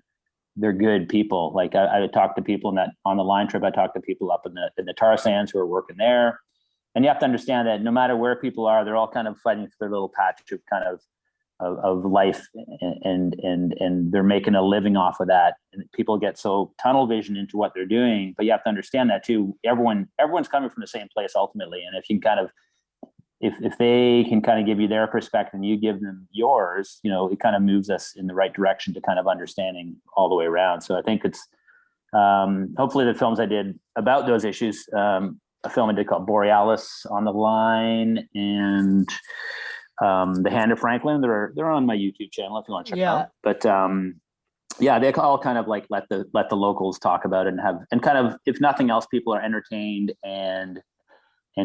they're good people. Like I talked to people on the line trip. I talked to people up in the tar sands who are working there. And you have to understand that no matter where people are, they're all kind of fighting for their little patch of kind of life, and they're making a living off of that. And people get so tunnel vision into what they're doing, but you have to understand that too. Everyone's coming from the same place ultimately. And if you can kind of, if they can kind of give you their perspective and you give them yours, it kind of moves us in the right direction to kind of understanding all the way around. So I think it's hopefully the films I did about those issues, a film I did called Borealis on the Line and The Hand of Franklin, they're on my YouTube channel if you want to check them out. But they all kind of like let the locals talk about it and kind of, if nothing else, people are entertained and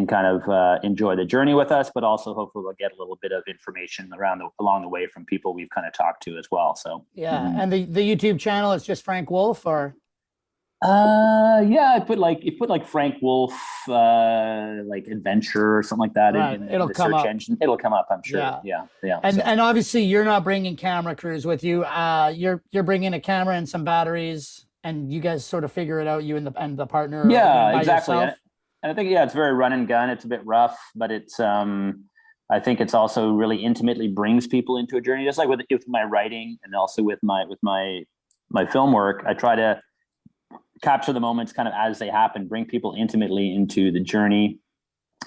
kind of enjoy the journey with us, but also hopefully we'll get a little bit of information along the way from people we've kind of talked to as well. So and the YouTube channel is just Frank Wolf, or I put like Frank Wolf like adventure or something like that in the search engine. It'll come up, I'm sure. Yeah. And obviously you're not bringing camera crews with you. You're bringing a camera and some batteries, and you guys sort of figure it out, you and the partner. Yeah, exactly. Yourself. And I think, it's very run and gun. It's a bit rough, but it's, I think it's also really intimately brings people into a journey, just like with my writing and also with my film work. I try to capture the moments kind of as they happen, bring people intimately into the journey.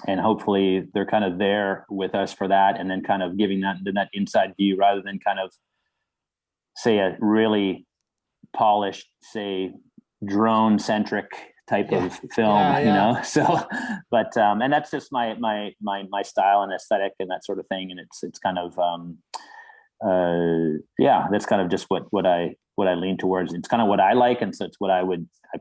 And hopefully they're kind of there with us for that. And then kind of giving that inside view rather than kind of say a really polished, say drone centric type of film, so, but, and that's just my style and aesthetic and that sort of thing. And it's kind of, that's kind of just what I lean towards. It's kind of what I like. And so it's what I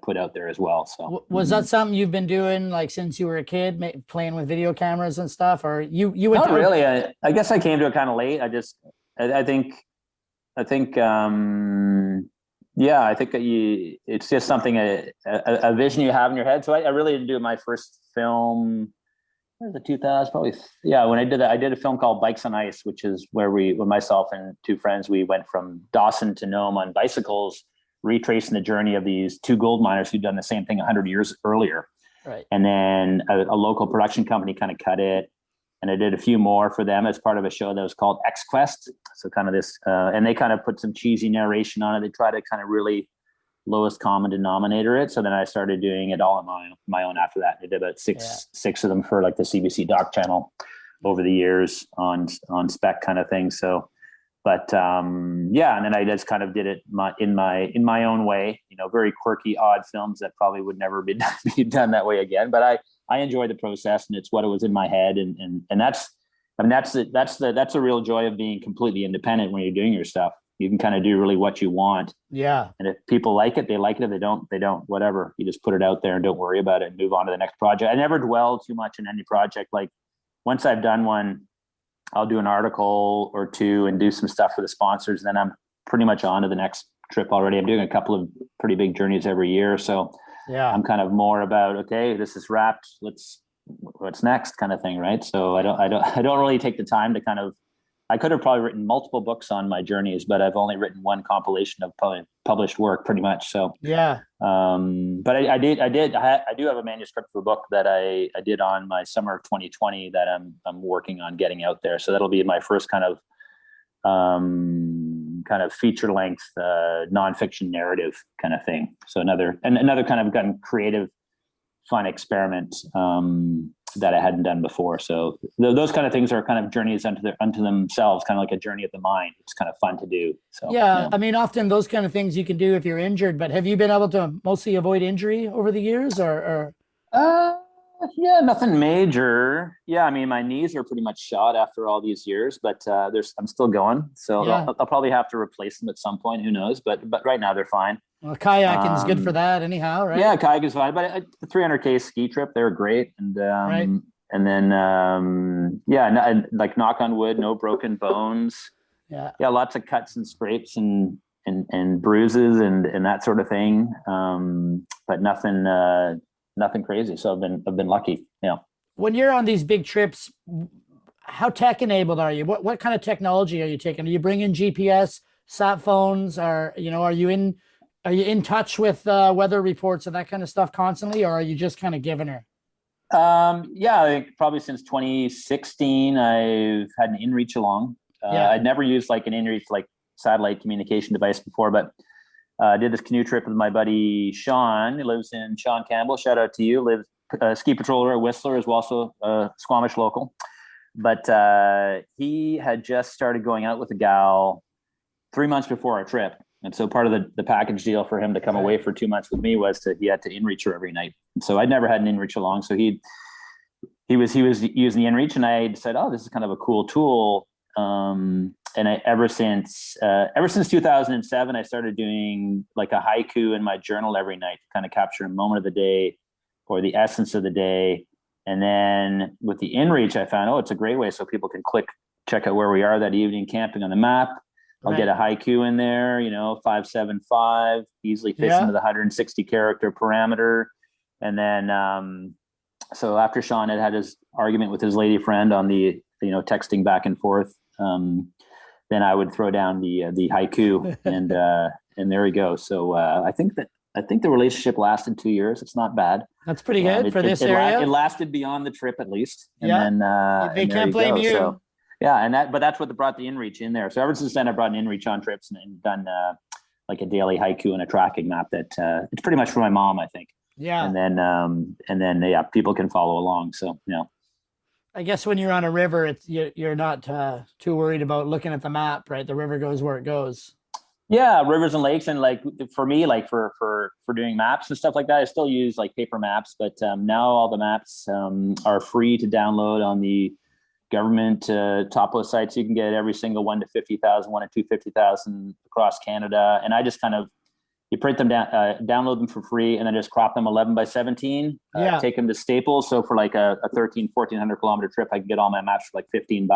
put out there as well. So was that something you've been doing like since you were a kid, playing with video cameras and stuff, or you went not really? I guess I came to it kind of late. I think I think that it's just something, a vision you have in your head. So I really didn't do my first film. What was it, 2000? Probably. Yeah. When I did that, I did a film called Bikes on Ice, which is where with myself and two friends, we went from Dawson to Nome on bicycles, retracing the journey of these two gold miners who'd done the same thing 100 years earlier. Right. And then a local production company kind of cut it. And I did a few more for them as part of a show that was called X Quest. So kind of this, and they kind of put some cheesy narration on it. They try to kind of really lowest common denominator it. So then I started doing it all on my own after that. I did about six of them for like the CBC Doc channel over the years on spec kind of thing. So, but and then I just kind of did it in my own way, very quirky, odd films that probably would never be done that way again. But I enjoy the process, and it's what it was in my head, and that's the real joy of being completely independent when you're doing your stuff. You can kind of do really what you want. Yeah. And if people like it, they like it. If they don't, whatever. You just put it out there and don't worry about it and move on to the next project. I never dwell too much in any project. Like once I've done one, I'll do an article or two and do some stuff for the sponsors. And then I'm pretty much on to the next trip already. I'm doing a couple of pretty big journeys every year. So I'm kind of more about, okay, this is wrapped. What's next kind of thing. Right. So I don't really take the time to kind of, I could have probably written multiple books on my journeys, but I've only written one compilation of published work pretty much. So, but I do have a manuscript for a book that I did on my summer of 2020 that I'm working on getting out there. So that'll be my first kind of, kind of feature length nonfiction narrative kind of thing. So another kind of creative, fun experiment that I hadn't done before. So those kind of things are kind of journeys unto themselves, kind of like a journey of the mind. It's kind of fun to do. So yeah, I mean, often those kind of things you can do if you're injured, but have you been able to mostly avoid injury over the years or? Yeah, nothing major. Yeah, I mean, my knees are pretty much shot after all these years, but I'm still going. So Yeah. I'll probably have to replace them at some point. Who knows? But right now they're fine. Well, kayaking is good for that anyhow, right? Yeah, kayak is fine. But the 300K ski trip, they were great. And Right. and then like knock on wood, no broken bones. Yeah. Yeah, lots of cuts and scrapes and bruises and that sort of thing. But nothing crazy. So I've been lucky. Yeah. When you're on these big trips, how tech enabled are you? What kind of technology are you taking? Are you bringing GPS, sat phones, or are you in touch with weather reports and that kind of stuff constantly, or are you just kind of giving her? Yeah, I think probably since 2016, I've had an inReach along. I'd never used like an inReach like satellite communication device before, but I did this canoe trip with my buddy Sean. He lives in Sean Campbell. Shout out to you. Lives ski patroller at Whistler, is also a Squamish local. But he had just started going out with a gal 3 months before our trip. And so part of the package deal for him to come away for 2 months with me was he had to inReach her every night. And so I'd never had an inReach along. So he was using the inReach, and I decided, oh, this is kind of a cool tool. And ever since 2007, I started doing like a haiku in my journal every night to kind of capture a moment of the day or the essence of the day. And then with the inReach, I found, it's a great way so people can check out where we are that evening camping on the map. I'll get a haiku in there, 575, easily fits into the 160 character parameter. And then, so after Sean had his argument with his lady friend on the, texting back and forth, then I would throw down the haiku and there we go. So I think the relationship lasted 2 years. It's not bad. That's pretty good for this area. It lasted beyond the trip at least. And then they can't blame you. So, yeah, but that's what brought the inReach in there. So ever since then, I brought an inReach on trips and done like a daily haiku and a tracking map that it's pretty much for my mom, I think. Yeah. And then people can follow along. So I guess when you're on a river, you're not too worried about looking at the map, right? The river goes where it goes. Yeah, rivers and lakes, and like for me, like for doing maps and stuff like that, I still use like paper maps, but now all the maps are free to download on the government topo sites. You can get every single 1 to 50,000, 1 to 250,000 across Canada, and I just kind of you print them down, download them for free, and then just crop them 11 by 17. Take them to Staples. So for like a 1,400 kilometer trip, I can get all my maps for like $15.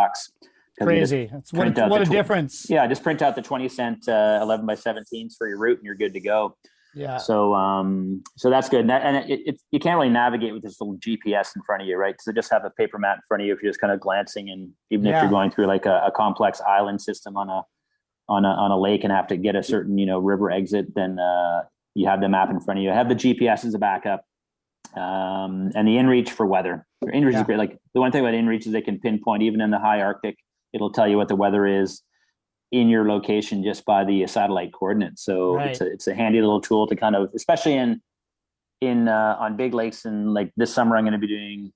Crazy. What a difference. Yeah. Just print out the 20-cent 11 by 17s for your route and you're good to go. Yeah. So, so that's good. And you can't really navigate with this little GPS in front of you, right? So just have a paper map in front of you if you're just kind of glancing. And even if you're going through like a complex island system on a lake and have to get a certain, river exit, then you have the map in front of you. Have the GPS as a backup. And the inReach for weather. inReach is great. Like the one thing about inReach is they can pinpoint even in the high Arctic. It'll tell you what the weather is in your location just by the satellite coordinates. So it's a handy little tool to kind of, especially on big lakes. And like this summer, I'm going to be doing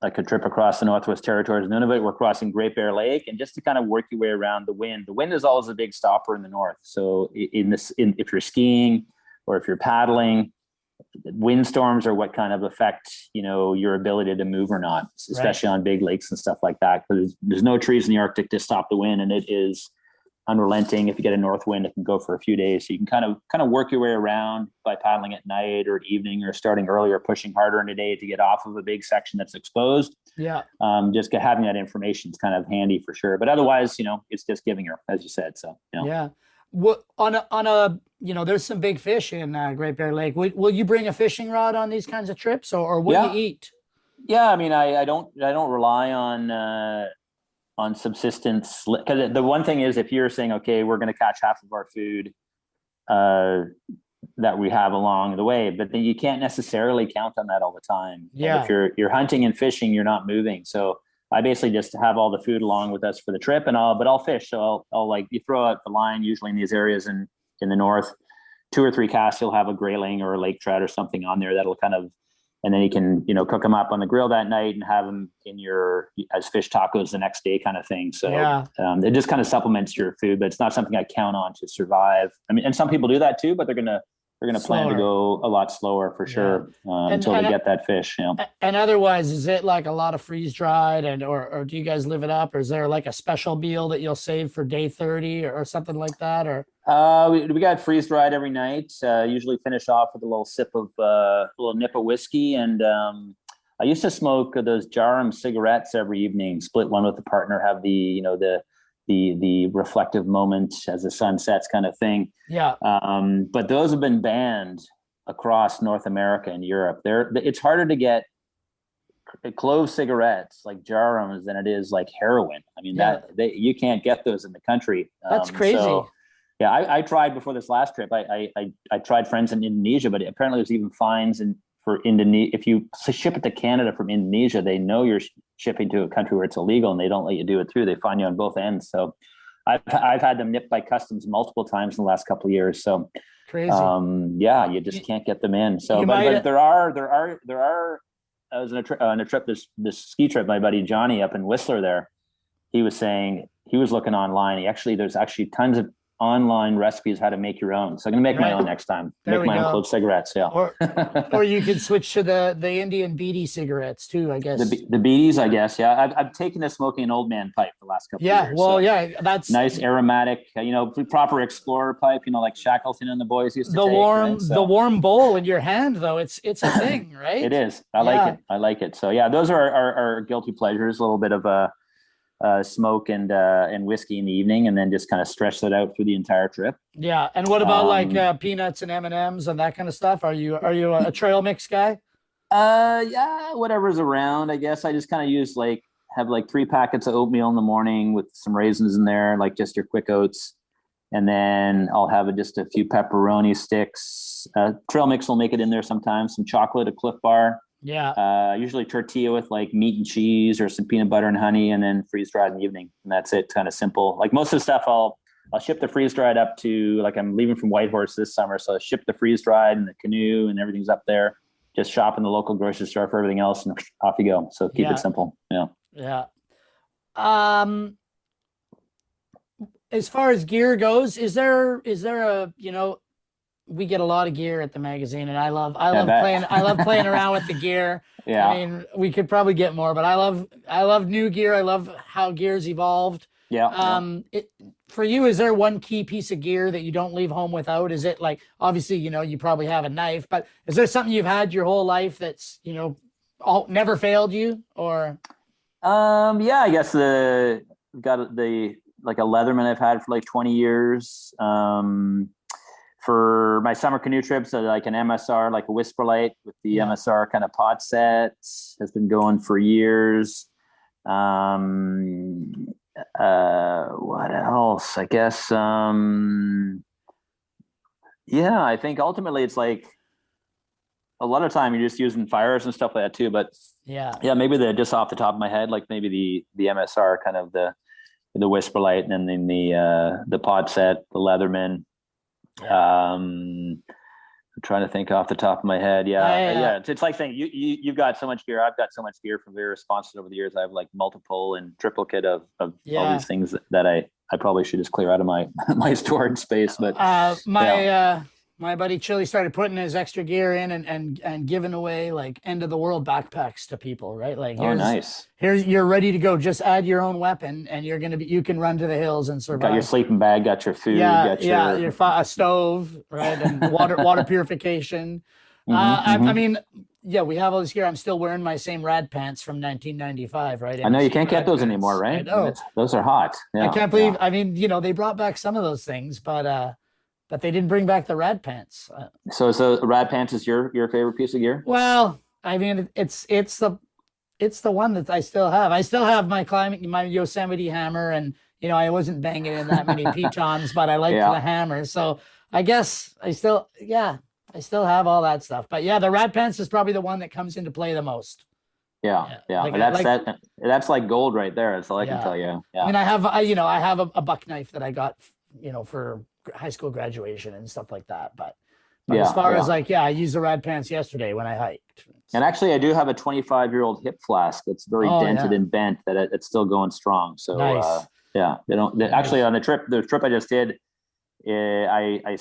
like a trip across the Northwest Territories. Nunavut, we're crossing Great Bear Lake, and just to kind of work your way around the wind. The wind is always a big stopper in the north. So if you're skiing or if you're paddling, windstorms are what kind of affect your ability to move or not, especially on big lakes and stuff like that, because there's no trees in the Arctic to stop the wind, and it is unrelenting. If you get a north wind, it can go for a few days. So you can kind of work your way around by paddling at night or at evening, or starting earlier, pushing harder in the day to get off of a big section that's exposed. Just having that information is kind of handy for sure, but otherwise it's just giving her, as you said. So What on a there's some big fish in Great Bear Lake. Will you bring a fishing rod on these kinds of trips, or what do you eat? Yeah, I mean, I don't rely on subsistence, because the one thing is, if you're saying, okay, we're going to catch half of our food that we have along the way, but then you can't necessarily count on that all the time. And if you're hunting and fishing, you're not moving. So I basically just have all the food along with us for the trip, and I'll fish. So I'll like, you throw out the line usually in these areas in the north, 2 or 3 casts, you'll have a grayling or a lake trout or something on there that'll kind of, and then you can, cook them up on the grill that night and have them as fish tacos the next day kind of thing. So it just kind of supplements your food, but it's not something I count on to survive. I mean, and some people do that too, but they're going to plan to go a lot slower for sure until they get that fish. And otherwise, is it like a lot of freeze dried or do you guys live it up? Or is there like a special meal that you'll save for day 30 or something like that? Or we got freeze dried every night. Usually finish off with a little nip of whiskey. And I used to smoke those Jarum cigarettes every evening, split one with a partner, have the reflective moment as the sun sets kind of thing. Yeah. But those have been banned across North America and Europe. It's harder to get clove cigarettes like Jarums than it is like heroin. I mean, you can't get those in the country. That's crazy. So, yeah, I tried before this last trip. I tried friends in Indonesia, but apparently there's even fines for Indonesia. If you ship it to Canada from Indonesia, they know you're shipping to a country where it's illegal and they don't let you do it through. They fine you on both ends. So I've had them nipped by customs multiple times in the last couple of years. So crazy. You just can't get them in. So, but there are. I was on a trip, this ski trip, my buddy Johnny up in Whistler there. He was saying he was looking online. There's actually tons of online recipes how to make your own. So I'm gonna make my own next time. Make my own clove cigarettes. Yeah. Or you could switch to the Indian beady cigarettes too, I guess. The beaties, I guess. Yeah. I've taken to smoking an old man pipe the last couple of years. Well, so that's nice aromatic, proper explorer pipe, like Shackleton and the boys used to take. The warm bowl in your hand though, it's a thing, right? It is. I like it. So yeah, those are our guilty pleasures, a little bit of smoke and whiskey in the evening, and then just kind of stretch that out through the entire trip. Yeah. And what about like peanuts and M&Ms and that kind of stuff? Are you a trail mix guy? Yeah, whatever's around, I guess. I just kind of have 3 packets of oatmeal in the morning with some raisins in there, like just your quick oats. And then I'll have just a few pepperoni sticks. Trail mix will make it in there sometimes. Some chocolate, a Cliff Bar. Yeah. Usually tortilla with like meat and cheese or some peanut butter and honey, and then freeze dried in the evening. And that's it. Kind of simple. Like most of the stuff I'll ship the freeze dried up to, like I'm leaving from Whitehorse this summer. So I ship the freeze dried and the canoe and everything's up there. Just shop in the local grocery store for everything else and off you go. So keep it simple. Yeah. Yeah. As far as gear goes, is there a, we get a lot of gear at the magazine, and I love playing around with the gear. Yeah. I mean, we could probably get more, but I love new gear. I love how gear's evolved. Yeah. For you, is there one key piece of gear that you don't leave home without? Is it like, obviously, you probably have a knife, but is there something you've had your whole life that's, never failed you? Or yeah, I guess got like a Leatherman I've had for like 20 years. For my summer canoe trips, like an MSR, like a Whisper Light with the MSR kind of pot set, has been going for years. What else? I guess, I think ultimately it's like a lot of time you're just using fires and stuff like that too. But maybe just off the top of my head, like maybe the MSR, kind of the Whisper Light, and then the pod set, the Leatherman. I'm trying to think off the top of my head. It's like saying you've got so much gear, I've got so much gear from various sponsors over the years. I have like multiple and triplicate of all these things that I probably should just clear out of my storage space. But my buddy Chili started putting his extra gear in and giving away like end of the world backpacks to people, right? Like, nice. Here's, you're ready to go. Just add your own weapon, and you can run to the hills and survive. Got your sleeping bag, got your food, your a stove, right, and water purification. I mean, we have all this gear. I'm still wearing my same rad pants from 1995, right? I know you can't get those anymore, right? I know. Those are hot. Yeah, I can't believe. I mean, they brought back some of those things, but they didn't bring back the rad pants. So rad pants is your favorite piece of gear? Well, I mean, it's the one that I still have. I still have my Yosemite hammer, and I wasn't banging in that many pitons, but I liked the hammer. So I guess I still have all that stuff. But the rad pants is probably the one that comes into play the most. Yeah. Like, That's like gold right there. That's all I can tell you. Yeah. I mean, I have a buck knife that I got, for high school graduation and stuff like that. But as far as I used the rad pants yesterday when I hiked. And actually, I do have a 25-year-old hip flask that's very dented and bent, that it's still going strong. So nice. Actually, on the trip I just did, I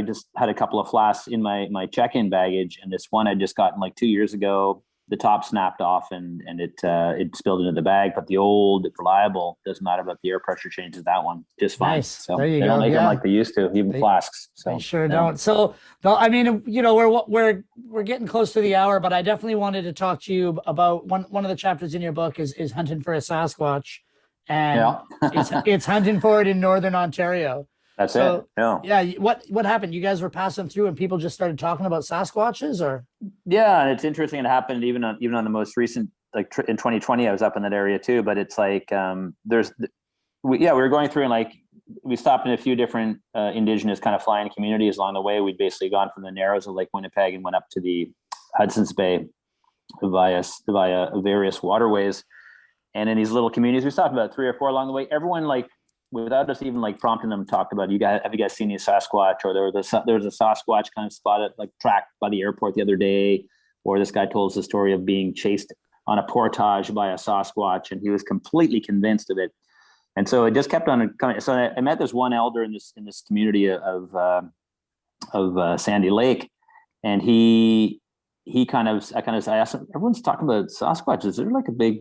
just had a couple of flasks in my check-in baggage, and this one I just gotten like 2 years ago. The top snapped off and it spilled into the bag, but the old reliable, doesn't matter about the air pressure changes, that one just fine. Nice. So there you they go. don't make them like they used to, even flasks. So they sure don't. So I mean, we're getting close to the hour, but I definitely wanted to talk to you about one of the chapters in your book is hunting for a Sasquatch, and it's hunting for it in northern Ontario. That's it. Yeah. What happened? You guys were passing through and people just started talking about Sasquatches, or? Yeah, and it's interesting. It happened even on the most recent, like in 2020, I was up in that area too. But it's like we were going through, and like we stopped in a few different indigenous kind of flying communities along the way. We'd basically gone from the Narrows of Lake Winnipeg and went up to the Hudson's Bay via various waterways. And in these little communities, we stopped about 3 or 4 along the way. Everyone, like, without us even like prompting them, talked about, have you guys seen any Sasquatch? Or there was a Sasquatch kind of spotted, like tracked by the airport the other day. Or this guy told us the story of being chased on a portage by a Sasquatch, and he was completely convinced of it. And so it just kept on coming. So I met this one elder in this community of Sandy Lake, and I asked him, everyone's talking about Sasquatch. Is there like a big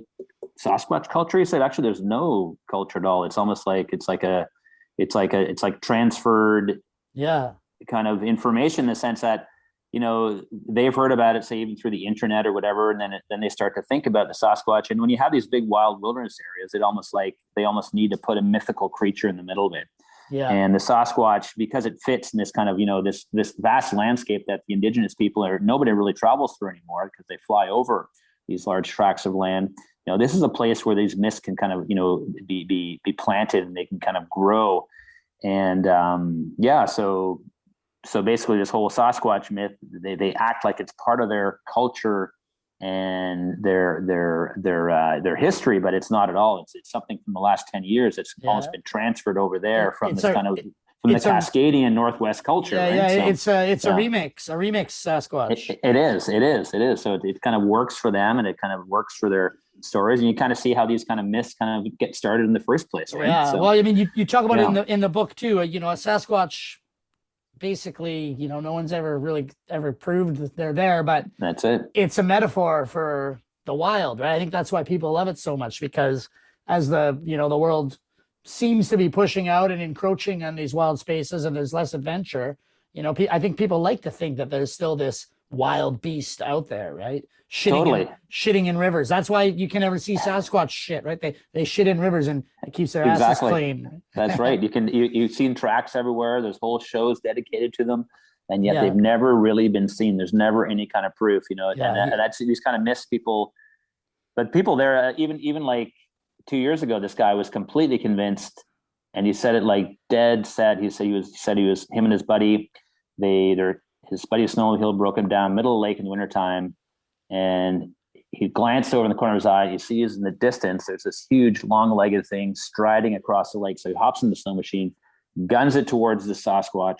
Sasquatch culture? He said, actually, there's no culture at all. It's almost like it's like transferred kind of information, in the sense that, they've heard about it, say, even through the internet or whatever, and then they start to think about the Sasquatch. And when you have these big wild wilderness areas, they almost need to put a mythical creature in the middle of it. Yeah. And the Sasquatch, because it fits in this kind of, this vast landscape that the indigenous people nobody really travels through anymore, because they fly over these large tracts of land. This is a place where these myths can kind of, be planted, and they can kind of grow. And so basically this whole Sasquatch myth, they act like it's part of their culture and their history, but it's not at all. It's something from the last 10 years that's almost been transferred over there from the Cascadian Northwest culture. It's a remix Sasquatch. It is. So it kind of works for them, and it kind of works for their stories, and you kind of see how these kind of myths kind of get started in the first place, right? Yeah. So, well, I mean, you talk about it in the book too. A Sasquatch, basically, no one's ever proved that they're there, but that's it. It's a metaphor for the wild, right? I think that's why people love it so much, because as the world seems to be pushing out and encroaching on these wild spaces, and there's less adventure, I think people like to think that there's still this wild beast out there, right? Shitting in rivers. That's why you can never see Sasquatch shit, right? They shit in rivers, and it keeps their asses clean. That's right. You've seen tracks everywhere. There's whole shows dedicated to them, and yet they've never really been seen. There's never any kind of proof, and that's these kind of myths people. But people there, even like 2 years ago, this guy was completely convinced, and he said it like dead set. He said him and his buddy, his buddy's snowmobile broke him down middle of the lake in the wintertime, and he glanced over in the corner of his eye. He sees in the distance there's this huge long-legged thing striding across the lake. So he hops in the snow machine, guns it towards the Sasquatch,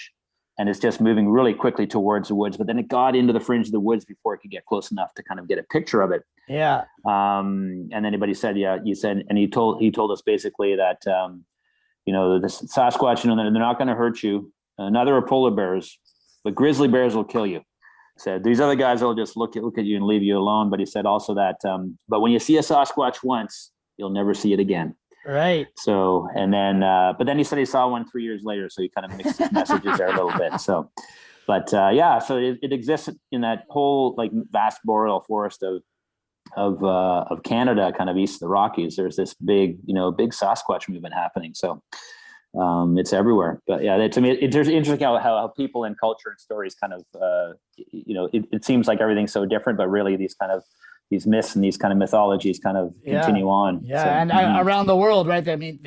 and it's just moving really quickly towards the woods. But then it got into the fringe of the woods before it could get close enough to kind of get a picture of it. Yeah. And then anybody said, and he told us basically that the Sasquatch, they're not going to hurt you. Neither are polar bears, but grizzly bears will kill you. Said these other guys will just look at you and leave you alone. But he said also that, but when you see a Sasquatch once, you'll never see it again. Right. So, and then, but then he said he saw one 3 years later. So he kind of mixed his messages there a little bit. So, but so it exists in that whole like vast boreal forest of Canada, kind of east of the Rockies. There's this big Sasquatch movement happening. So it's everywhere. But yeah, it's interesting how people and culture and stories kind of it seems like everything's so different, but really these myths and these kind of mythologies kind of continue on. Yeah, so, and around the world, right? I mean,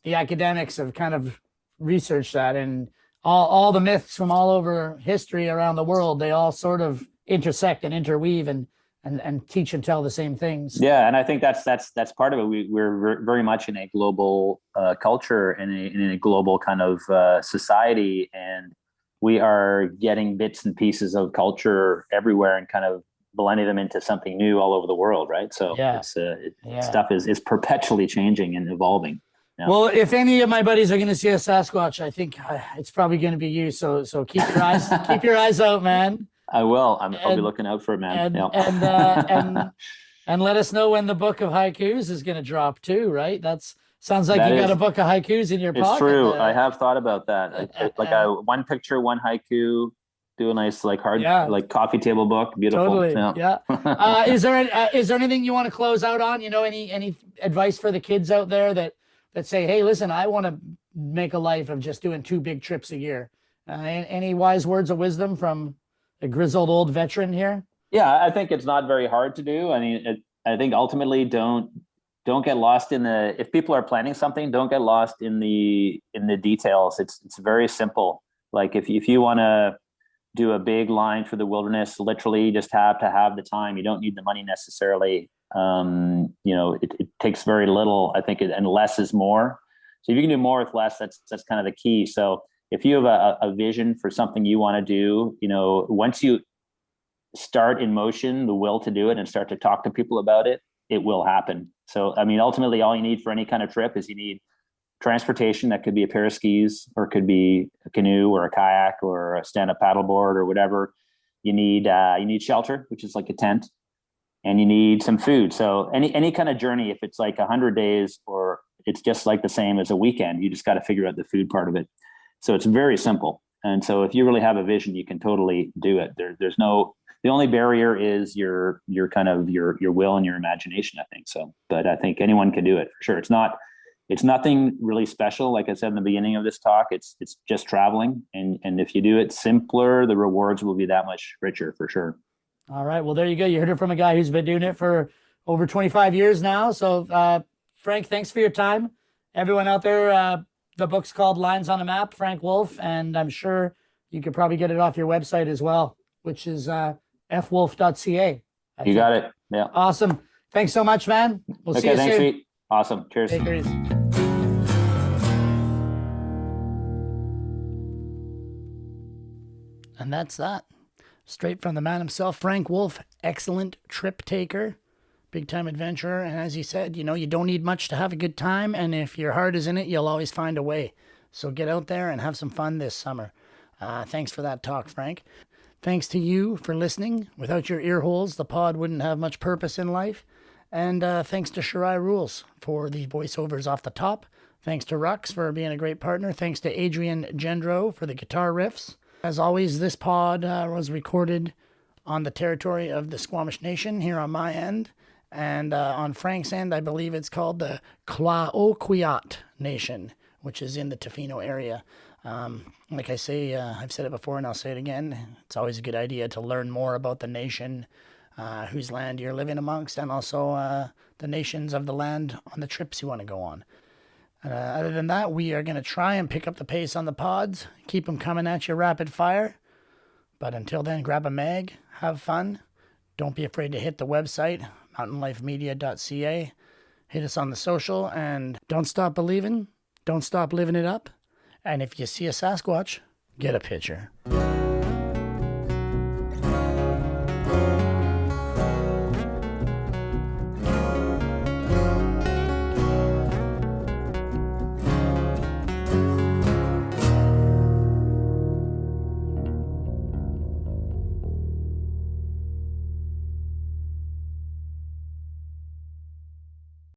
the academics have kind of researched that, and all the myths from all over history around the world, they all sort of intersect and interweave, and and teach and tell the same things. Yeah, and I think that's part of it. We're very much in a global culture and in a global kind of society, and we are getting bits and pieces of culture everywhere and kind of blending them into something new all over the world, right? So stuff is perpetually changing and evolving. Yeah. Well, if any of my buddies are going to see a Sasquatch, I think it's probably going to be you. So keep your eyes out, man. I will. I'll be looking out for it, man. And let us know when the book of haikus is going to drop too, right? Sounds like you got a book of haikus in your pocket. It's true. I have thought about that. Like a one picture, one haiku, do a nice like coffee table book. Beautiful. Totally. Yeah. Is there anything you want to close out on? You know, any advice for the kids out there that say, hey, listen, I want to make a life of just doing 2 big trips a year. Any wise words of wisdom from a grizzled old veteran here? Yeah, I think it's not very hard to do. I mean, I think ultimately don't get lost in if people are planning something, don't get lost in the details. It's very simple. Like if you want to do a big line for the wilderness, literally you just have to have the time. You don't need the money necessarily. It takes very little, I think, and less is more. So if you can do more with less, that's kind of the key. So if you have a vision for something you want to do, once you start in motion, the will to do it and start to talk to people about it, it will happen. So, I mean, ultimately all you need for any kind of trip is you need transportation. That could be a pair of skis, or it could be a canoe or a kayak or a stand-up paddleboard or whatever. You need shelter, which is like a tent, and you need some food. So any kind of journey, if it's like 100 days or it's just like the same as a weekend, you just got to figure out the food part of it. So it's very simple. And so if you really have a vision, you can totally do it. The only barrier is your kind of your will and your imagination, I think. So, but I think anyone can do it for sure. It's nothing really special. Like I said in the beginning of this talk, it's just traveling. And if you do it simpler, the rewards will be that much richer for sure. All right. Well, there you go. You heard it from a guy who's been doing it for over 25 years now. So, Frank, thanks for your time. Everyone out there, the book's called Lines on a Map, Frank Wolf, and I'm sure you could probably get it off your website as well, which is fwolf.ca. You got it. Yeah. Awesome. Thanks so much, man. We'll see you thanks, soon. Pete. Awesome. Cheers. Take it easy. And that's that. Straight from the man himself, Frank Wolf, excellent trip taker, big time adventurer. And as he said, you don't need much to have a good time. And if your heart is in it, you'll always find a way. So get out there and have some fun this summer. Thanks for that talk, Frank. Thanks to you for listening. Without your ear holes, the pod wouldn't have much purpose in life. And thanks to Shirai Rules for the voiceovers off the top. Thanks to Rux for being a great partner. Thanks to Adrian Gendro for the guitar riffs. As always, this pod was recorded on the territory of the Squamish Nation here on my end. And on Frank's end, I believe it's called the Klaoquiat Nation, which is in the Tofino area. Like I say, I've said it before and I'll say it again. It's always a good idea to learn more about the nation whose land you're living amongst, and also the nations of the land on the trips you want to go on. Other than that, we are going to try and pick up the pace on the pods, keep them coming at you rapid fire. But until then, grab a mag, have fun. Don't be afraid to hit the website, mountainlifemedia.ca. Hit us on the social, and don't stop believing. Don't stop living it up. And if you see a Sasquatch, get a picture.